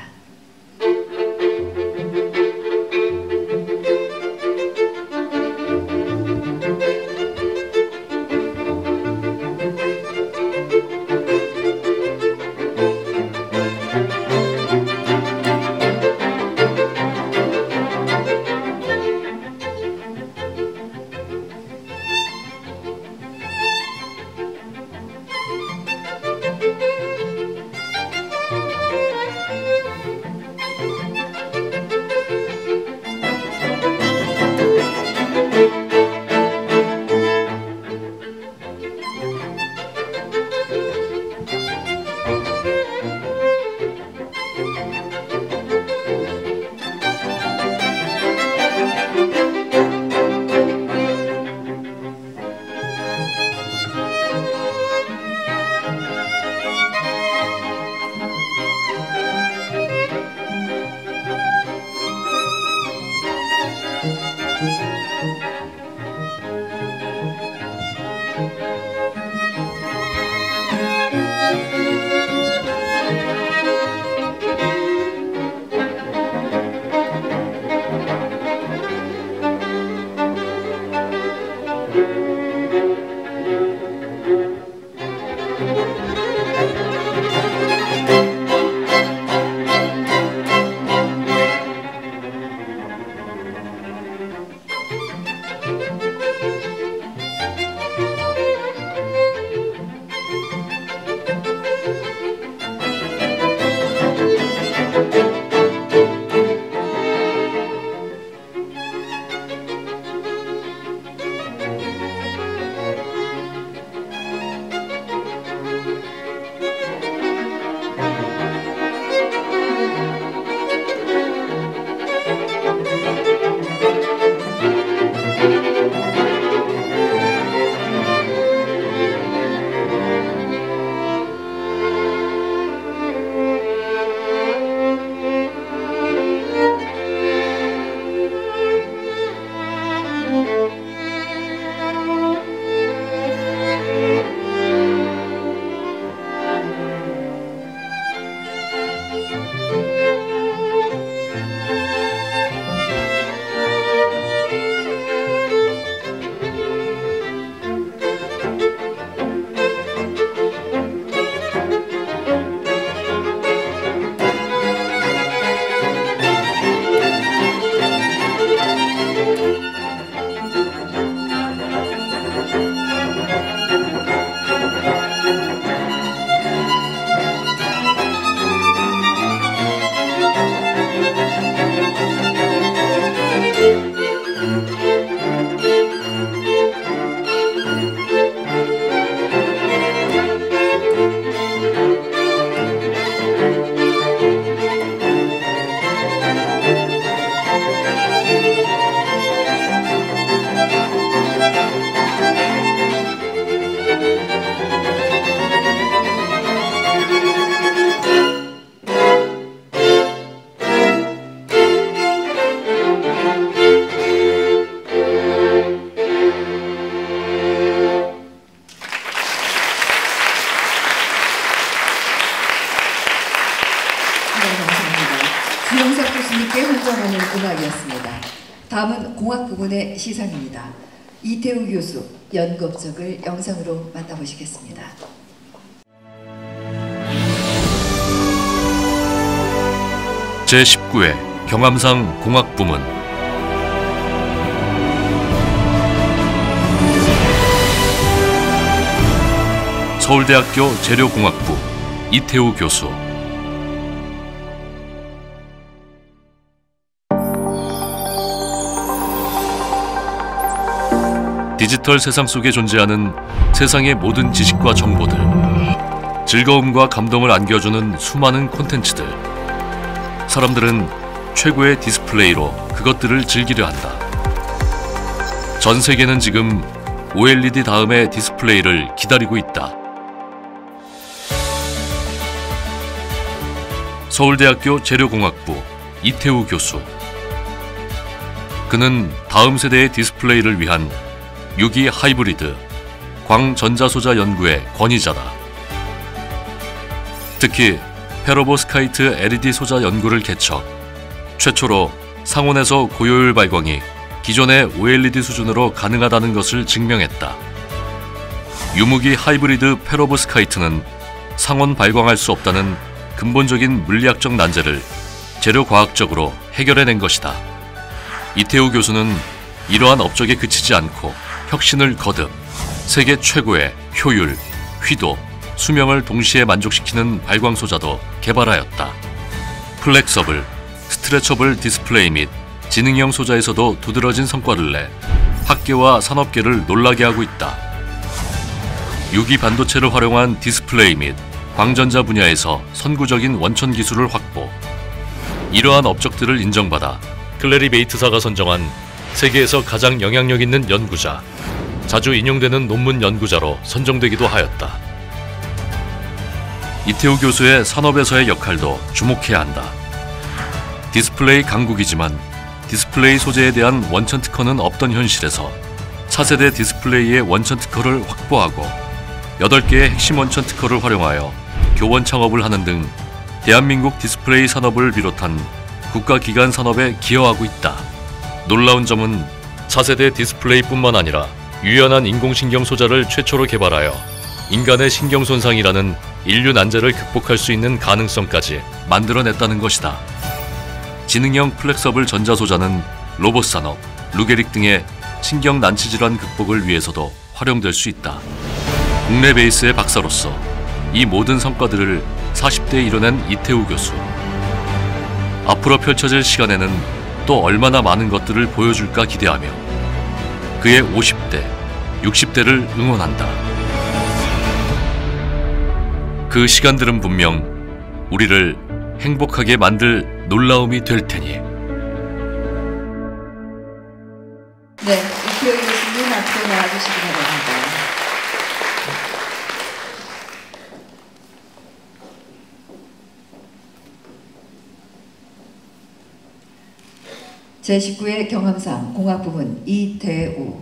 주영석 교수님께 헌정하는 음악이었습니다. 다음은 공학 부문의 시상입니다. 이태우 교수 연극적을 영상으로 만나보시겠습니다. 제19회 경암상 공학 부문 서울대학교 재료공학부 이태우 교수. 디지털 세상 속에 존재하는 세상의 모든 지식과 정보들, 즐거움과 감동을 안겨주는 수많은 콘텐츠들. 사람들은 최고의 디스플레이로 그것들을 즐기려 한다. 전 세계는 지금 OLED 다음의 디스플레이를 기다리고 있다. 서울대학교 재료공학부 이태우 교수. 그는 다음 세대의 디스플레이를 위한 6기 하이브리드 광전자소자 연구의 권위자다. 특히 페로보스카이트 LED 소자 연구를 개척, 최초로 상온에서 고효율 발광이 기존의 OLED 수준으로 가능하다는 것을 증명했다. 유무기 하이브리드 페로보스카이트는 상온 발광할 수 없다는 근본적인 물리학적 난제를 재료과학적으로 해결해낸 것이다. 이태우 교수는 이러한 업적에 그치지 않고 혁신을 거듭 세계 최고의 효율, 휘도, 수명을 동시에 만족시키는 발광 소자도 개발하였다. 플렉서블, 스트레처블 디스플레이 및 지능형 소자에서도 두드러진 성과를 내 학계와 산업계를 놀라게 하고 있다. 유기 반도체를 활용한 디스플레이 및 광전자 분야에서 선구적인 원천 기술을 확보. 이러한 업적들을 인정받아 클래리 베이트사가 선정한 세계에서 가장 영향력 있는 연구자, 자주 인용되는 논문 연구자로 선정되기도 하였다. 이태우 교수의 산업에서의 역할도 주목해야 한다. 디스플레이 강국이지만 디스플레이 소재에 대한 원천 특허는 없던 현실에서 차세대 디스플레이의 원천 특허를 확보하고 8개의 핵심 원천 특허를 활용하여 교원 창업을 하는 등 대한민국 디스플레이 산업을 비롯한 국가기관 산업에 기여하고 있다. 놀라운 점은 차세대 디스플레이뿐만 아니라 유연한 인공신경 소자를 최초로 개발하여 인간의 신경 손상이라는 인류 난제를 극복할 수 있는 가능성까지 만들어냈다는 것이다. 지능형 플렉서블 전자소자는 로봇 산업, 루게릭 등의 신경 난치 질환 극복을 위해서도 활용될 수 있다. 국내 베이스의 박사로서 이 모든 성과들을 40대에 이뤄낸 이태우 교수. 앞으로 펼쳐질 시간에는 또 얼마나 많은 것들을 보여줄까 기대하며 그의 50대, 60대를 응원한다. 그 시간들은 분명 우리를 행복하게 만들 놀라움이 될 테니. 네, 이태우 교수님 앞으로 나와주시기 바랍니다. 제19회 경암상 공학부문 이태우.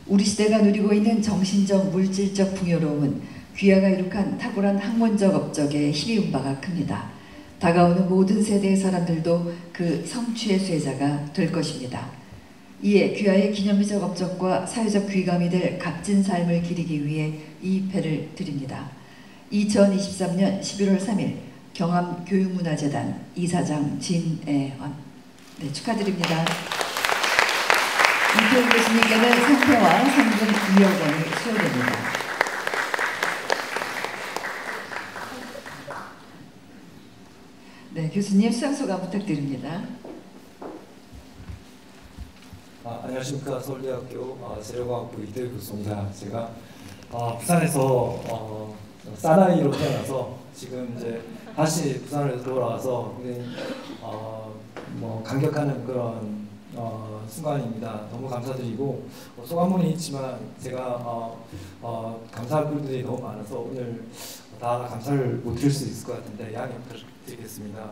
우리 시대가 누리고 있는 정신적, 물질적 풍요로움은 귀하가 이룩한 탁월한 학문적 업적에 힘입은 바가 큽니다. 다가오는 모든 세대의 사람들도 그 성취의 수혜자가 될 것입니다. 이에 귀하의 기념비적 업적과 사회적 귀감이 될 값진 삶을 기리기 위해 이 패를 드립니다. 2023년 11월 3일 경암교육문화재단 이사장 진애헌. 네, 축하드립니다. 이태우 교수님께는 상패와 상금 2억 원이 수여됩니다. 네, 교수님 수상소감 부탁드립니다. 안녕하십니까. 서울대학교 재료과학부 이태우 교수입니다. 제가 부산에서 사나이로 태어나서 지금 이제 다시 부산으로 돌아와서 굉장히 감격하는 그런 순간입니다. 너무 감사드리고 소감문이 있지만 제가 감사할 분들이 너무 많아서 오늘 다 감사를 못 드릴 수 있을 것 같은데 양해 부탁드리겠습니다.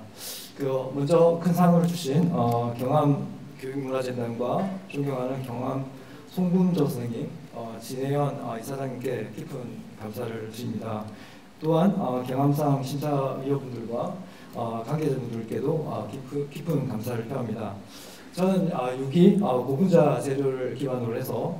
먼저 큰 상을 주신 경암교육문화재단과 존경하는 경암 송금조 선생님, 진혜연 이사장님께 깊은 감사를 드립니다. 또한 경암상 심사위원분들과 관계자분들께도 깊은 감사를 표합니다. 저는 유기 고분자 재료를 기반으로 해서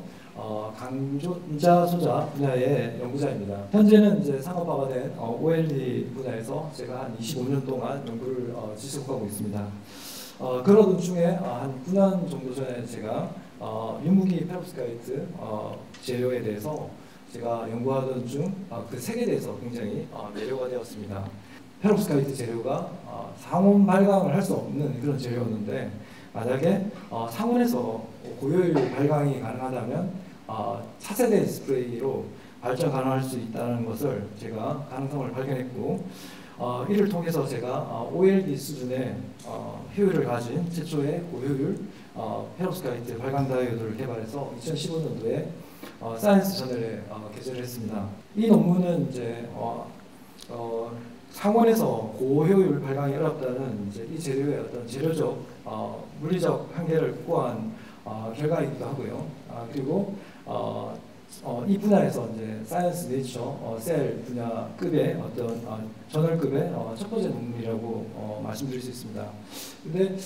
강전자 소자 분야의 연구자입니다. 현재는 이제 상업화된 OLED 분야에서 제가 한 25년 동안 연구를 지속하고 있습니다. 그러던 중에 한 9년 정도 전에 제가 윤무기 페롭스카이트 재료에 대해서 제가 연구하던 중 그 색에 대해서 굉장히 매료가 되었습니다. 페롭스카이트 재료가 상온 발광을 할 수 없는 그런 재료였는데 만약에 상온에서 고효율 발광이 가능하다면 차세대 디스플레이로 발전 가능할 수 있다는 것을 제가 가능성을 발견했고 이를 통해서 제가 OLED 수준의 효율을 가진 최초의 고효율 페롭스카이트 발광 다이오드를 개발해서 2015년도에 사이언스 저널에 게재를 했습니다. 이 논문은 이제 상온에서 고효율 발광이 어렵다는 이제 이 재료의 어떤 재료적 물리적 한계를 극복한 결과이기도 하고요. 그리고 이 분야에서 이제 사이언스 네이처 셀 분야급의 어떤 저널급의 첫 번째 논문이라고 말씀드릴 수 있습니다. 근데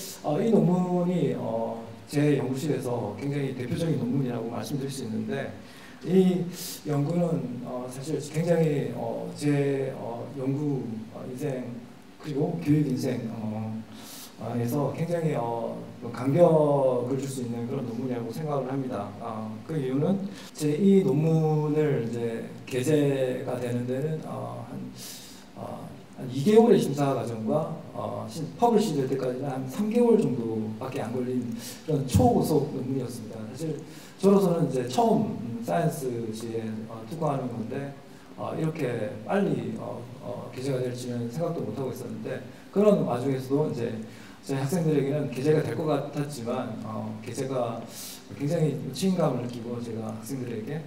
이 논문이 제 연구실에서 굉장히 대표적인 논문이라고 말씀드릴 수 있는데 이 연구는 사실 굉장히 제 연구 인생 그리고 교육 인생에서 굉장히 감격을 줄 수 있는 그런 논문이라고 생각을 합니다. 그 이유는 제 이 논문을 이제 게재가 되는 데는 한 2개월의 심사 과정과 퍼블리시 될 때까지는 한 3개월 정도밖에 안 걸린 그런 초고속 논문이었습니다. 사실 저로서는 이제 처음 사이언스지에 투과하는 건데 이렇게 빨리 게재가 될지는 생각도 못 하고 있었는데 그런 와중에서도 이제 저희 학생들에게는 게재가 될 것 같았지만 게재가 굉장히 책임감을 느끼고 제가 학생들에게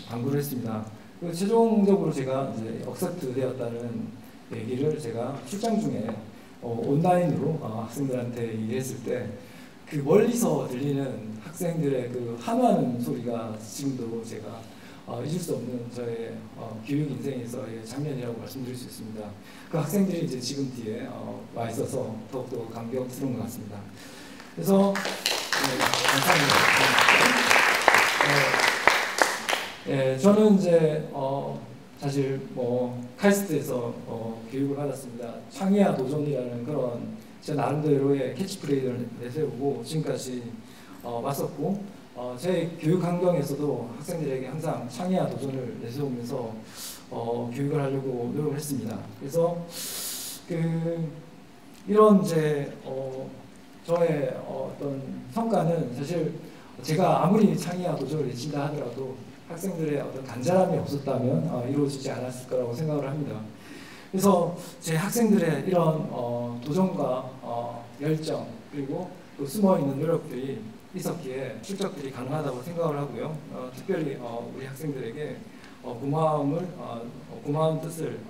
당부를 했습니다. 그리고 최종적으로 제가 이제 억셉트 되었다는 얘기를 제가 출장 중에 온라인으로 학생들한테 얘기했을 때 그 멀리서 들리는 학생들의 그 한화하는 소리가 지금도 제가 잊을 수 없는 저의 교육 인생에서의 장면이라고 말씀드릴 수 있습니다. 그 학생들이 이제 지금 뒤에 와 있어서 더욱더 감격스러운 것 같습니다. 그래서 감사합니다. 저는 이제 사실 카이스트에서 교육을 받았습니다. 창의와 도전이라는 그런 제 나름대로의 캐치프레이즈를 내세우고 지금까지 왔었고, 제 교육 환경에서도 학생들에게 항상 창의와 도전을 내세우면서 교육을 하려고 노력을 했습니다. 그래서 이런 저의 어떤 성과는 사실 제가 아무리 창의와 도전을 내친다 하더라도 학생들의 어떤 간절함이 없었다면 이루어지지 않았을 거라고 생각을 합니다. 그래서 제 학생들의 이런 도전과 열정 그리고 또 숨어있는 노력들이 있었기에 출적들이 가능하다고 생각을 하고요. 특별히 우리 학생들에게 고마운 뜻을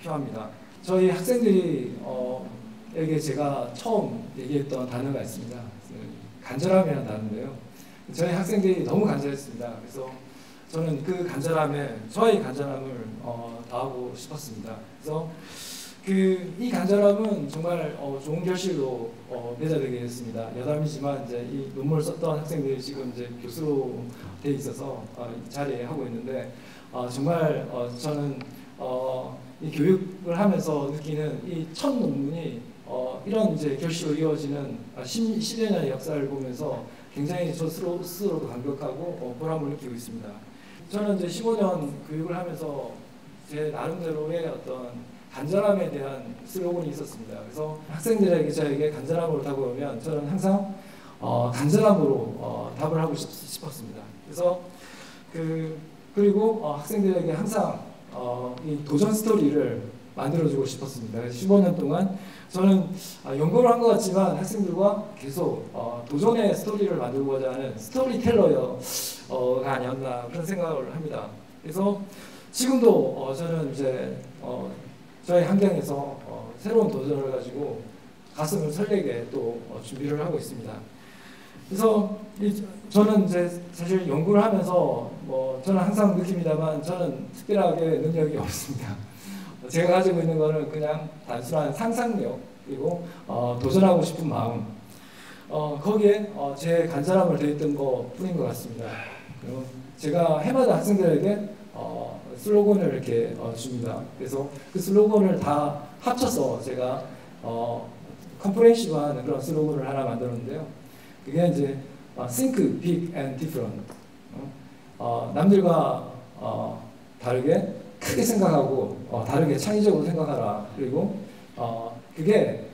표합니다. 저희 학생들이 에게 제가 처음 얘기했던 단어가 있습니다. 간절함이라는 단어인데요. 저희 학생들이 너무 간절했습니다. 그래서 저는 그 간절함에 저의 간절함을 다하고 싶었습니다. 그래서 이 간절함은 정말 좋은 결실로 맺어되게 됐습니다. 여담이지만 이제 이 논문을 썼던 학생들이 지금 이제 교수로 돼 있어서 이 자리에 하고 있는데 정말 저는 이 교육을 하면서 느끼는 이 첫 논문이 이런 이제 결실로 이어지는 10여 년의 역사를 보면서 굉장히 저 스스로도 감격하고 보람을 느끼고 있습니다. 저는 이제 15년 교육을 하면서 제 나름대로의 어떤 간절함에 대한 슬로건이 있었습니다. 그래서 학생들에게 저에게 간절함으로 다가오면 저는 항상 간절함으로 답을 하고 싶었습니다. 그래서 그리고 학생들에게 항상 이 도전 스토리를 만들어주고 싶었습니다. 그래서 15년 동안 저는 연구를 한 것 같지만 학생들과 계속 도전의 스토리를 만들고자 하는 스토리텔러가 아니었나 그런 생각을 합니다. 그래서 지금도 저는 이제 저희 환경에서 새로운 도전을 가지고 가슴을 설레게 또 준비를 하고 있습니다. 그래서 저는 이제 사실 연구를 하면서 저는 항상 느낍니다만 저는 특별하게 능력이 없습니다. 제가 가지고 있는 거는 그냥 단순한 상상력 그리고 도전하고 싶은 마음 거기에 제 간절함을 더했던 것 뿐인 것 같습니다. 그리고 제가 해마다 학생들에게 슬로건을 이렇게 줍니다. 그래서 그 슬로건을 다 합쳐서 제가 컴프레hen시브한 그런 슬로건을 하나 만들었는데요. 그게 이제 Think Big and Different. 남들과 다르게 크게 생각하고 다르게 창의적으로 생각하라. 그리고 그게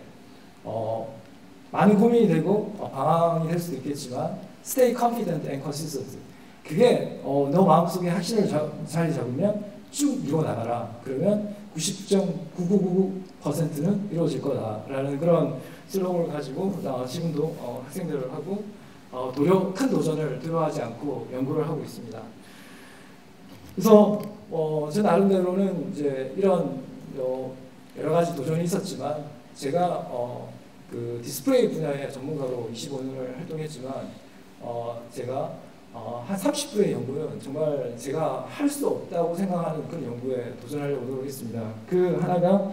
많은 고민이 되고 방황이 될 수도 있겠지만 Stay confident and consistent. 그게 너 마음속에 확신을 자리 잡으면 쭉 이루어 나가라. 그러면 99.9999%는 이루어질 거다라는 그런 슬로건을 가지고 지금도 학생들을 하고 큰 도전을 두려워하지 않고 연구를 하고 있습니다. 그래서 제 나름대로는 이제 이런 여러 가지 도전이 있었지만 제가 그 디스플레이 분야의 전문가로 25년을 활동했지만 제가 한 30%의 연구는 정말 제가 할 수 없다고 생각하는 그런 연구에 도전하려고 노력했습니다. 그 하나가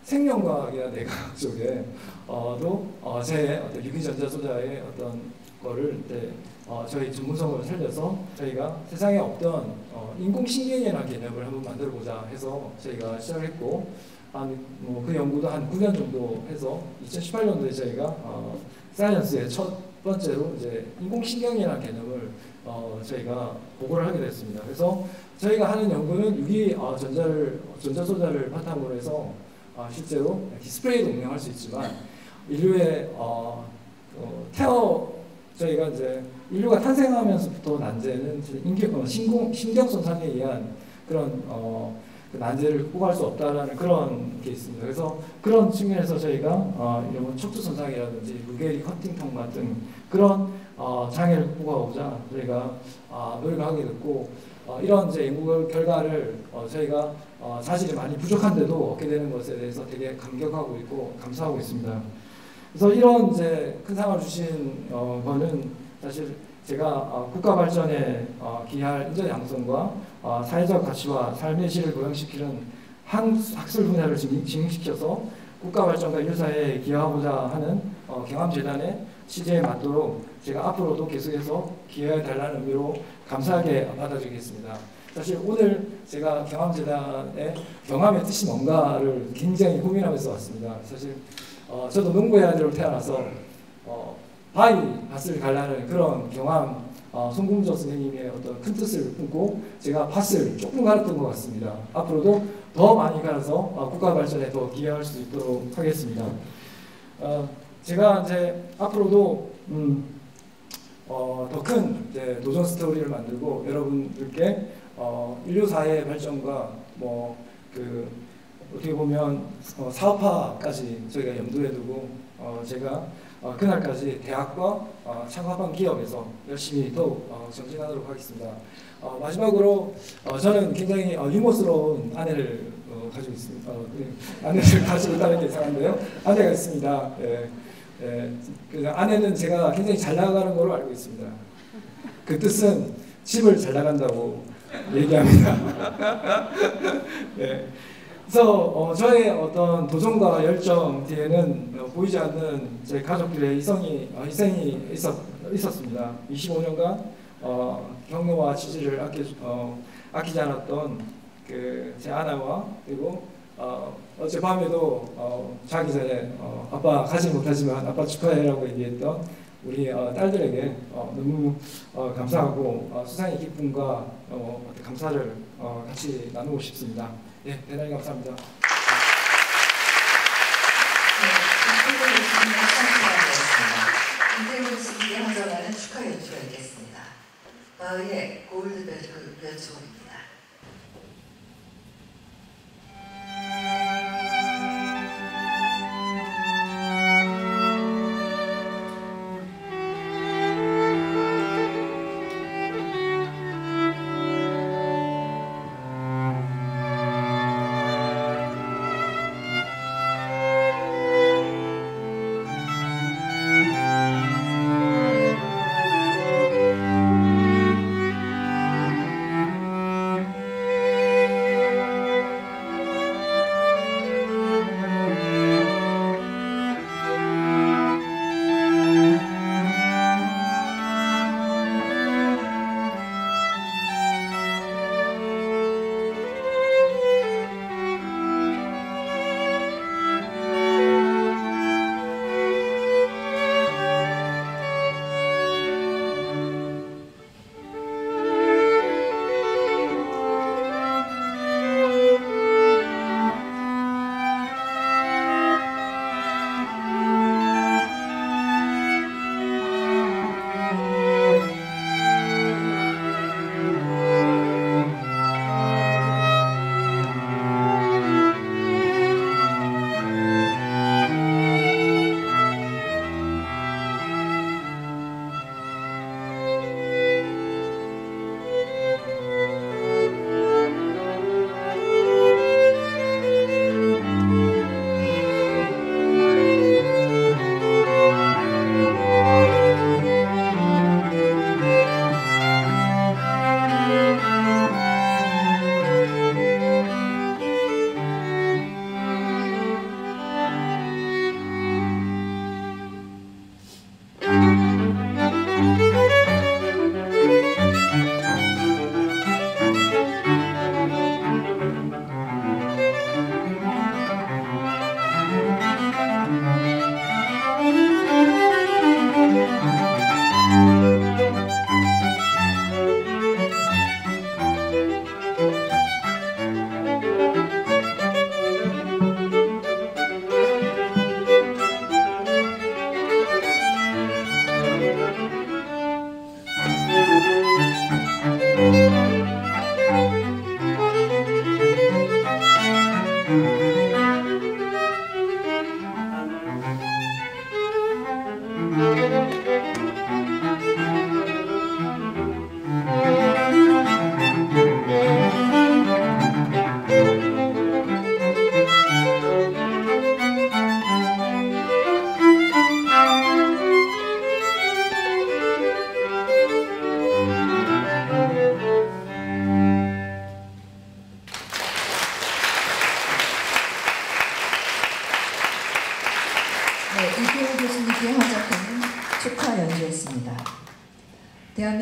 생명과학이나 뇌과학 쪽에도 제 어떤 유기전자소자의 어떤 거를 저희 전문성을 살려서 저희가 세상에 없던 인공신경이라는 개념을 한번 만들어보자 해서 저희가 시작을 했고 그 연구도 한 9년 정도 해서 2018년도에 저희가 사이언스의 첫 번째로 이제 인공신경이라는 개념을 저희가 보고를 하게 됐습니다. 그래서 저희가 하는 연구는 유기 전자소자를 바탕으로 해서 실제로 디스플레이도 운영할 수 있지만 인류의 저희가 이제 인류가 탄생하면서부터 난제는 신경 손상에 의한 그런 그 난제를 극복할 수 없다라는 그런 게 있습니다. 그래서 그런 측면에서 저희가 이런 척추 손상이라든지 루게리 헌팅턴 같은 그런 장애를 극복하고자 저희가 노력을 하게 됐고 이런 이제 연구 결과를 저희가 사실이 많이 부족한데도 얻게 되는 것에 대해서 되게 감격하고 있고 감사하고 있습니다. 그래서 이런 이제 큰 상을 주신 거는 사실 제가 국가 발전에 기여할 인재 양성과 사회적 가치와 삶의 질을 고양시키는 학술 분야를 진행시켜서 국가 발전과 인류 사회에 기여하고자 하는 경암재단의 취지에 맞도록 제가 앞으로도 계속해서 기여해 달라는 의미로 감사하게 받아주겠습니다. 사실 오늘 제가 경암재단의 경암의 뜻이 뭔가를 굉장히 고민하면서 왔습니다. 사실 저도 농부의 아들로 태어나서 바위 밭을 갈라는 그런 경암 송금조 선생님의 어떤 큰 뜻을 품고 제가 밭을 조금 갈았던 것 같습니다. 앞으로도 더 많이 갈아서 국가 발전에 더 기여할 수 있도록 하겠습니다. 제가 이제 앞으로도 더 큰 도전 스토리를 만들고 여러분들께 인류 사회의 발전과 어떻게 보면 사업화까지 저희가 염두에 두고 제가 그날까지 대학과 창업한 기업에서 열심히 더욱 정진하도록 하겠습니다. 마지막으로 저는 굉장히 유머스러운 아내를 가지고 있습니다. 아내를 가지고 있다는 게 이상한데요. 아내가 있습니다. 그 아내는 제가 굉장히 잘 나가는 걸로 알고 있습니다. 그 뜻은 집을 잘 나간다고 얘기합니다. 네. 그래서 저의 어떤 도전과 열정 뒤에는 보이지 않는 제 가족들의 희생이 있었습니다. 25년간 격려와 지지를 아끼지 않았던 제 아내와 그리고 어젯밤에도 자기 전에 아빠 가지 못하지만 아빠 축하해라고 얘기했던 우리 딸들에게 너무 감사하고 수상의 기쁨과 감사를 같이 나누고 싶습니다. 예, 대단히 감사합니다. 이태원 씨에게 헌정하는 축하 연주가 있겠습니다. 바흐의 골드베르크 연주입니다.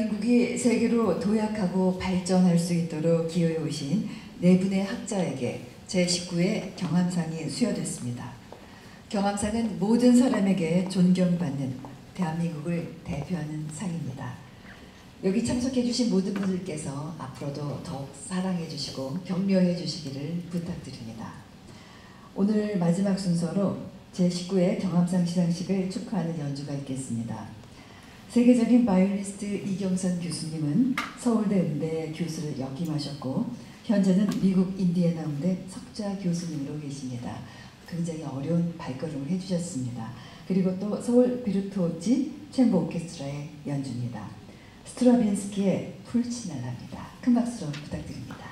대한민국이 세계로 도약하고 발전할 수 있도록 기여해 오신 네 분의 학자에게 제19회 경암상이 수여됐습니다. 경암상은 모든 사람에게 존경받는 대한민국을 대표하는 상입니다. 여기 참석해 주신 모든 분들께서 앞으로도 더욱 사랑해 주시고 격려해 주시기를 부탁드립니다. 오늘 마지막 순서로 제19회 경암상 시상식을 축하하는 연주가 있겠습니다. 세계적인 바이올리스트 이경선 교수님은 서울대 음대 교수를 역임하셨고 현재는 미국 인디애나 음대 석좌 교수님으로 계십니다. 굉장히 어려운 발걸음을 해주셨습니다. 그리고 또 서울 비르투오지 챔버 오케스트라의 연주입니다. 스트라빈스키의 풀치날라입니다. 큰 박수로 부탁드립니다.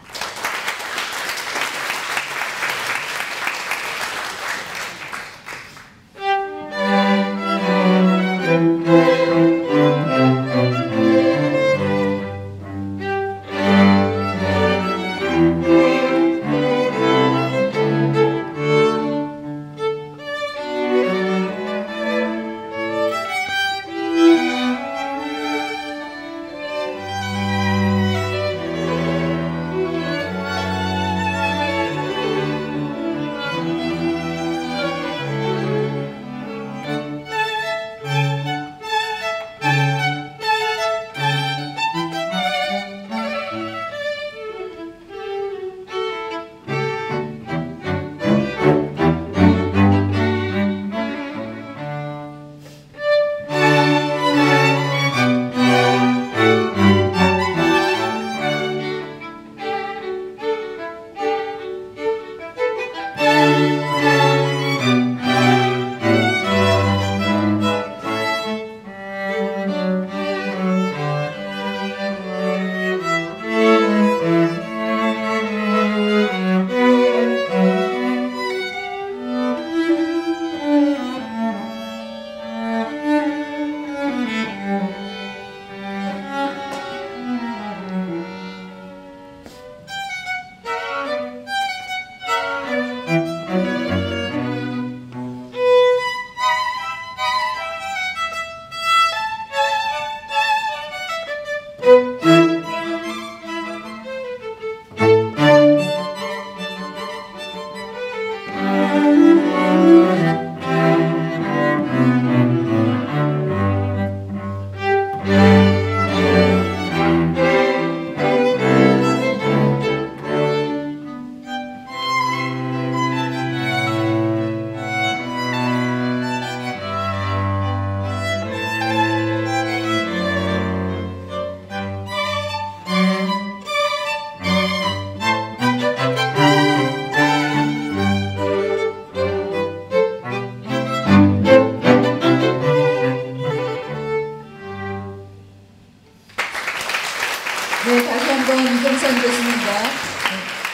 네, 다시 한번 이경선 교수님과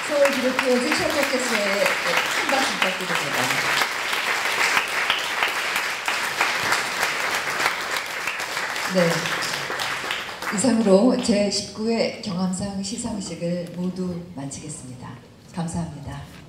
서울 비르투오지 챔버 오케스트라의 큰 박수 부탁드립니다. 네, 이상으로 제19회 경암상 시상식을 모두 마치겠습니다. 감사합니다.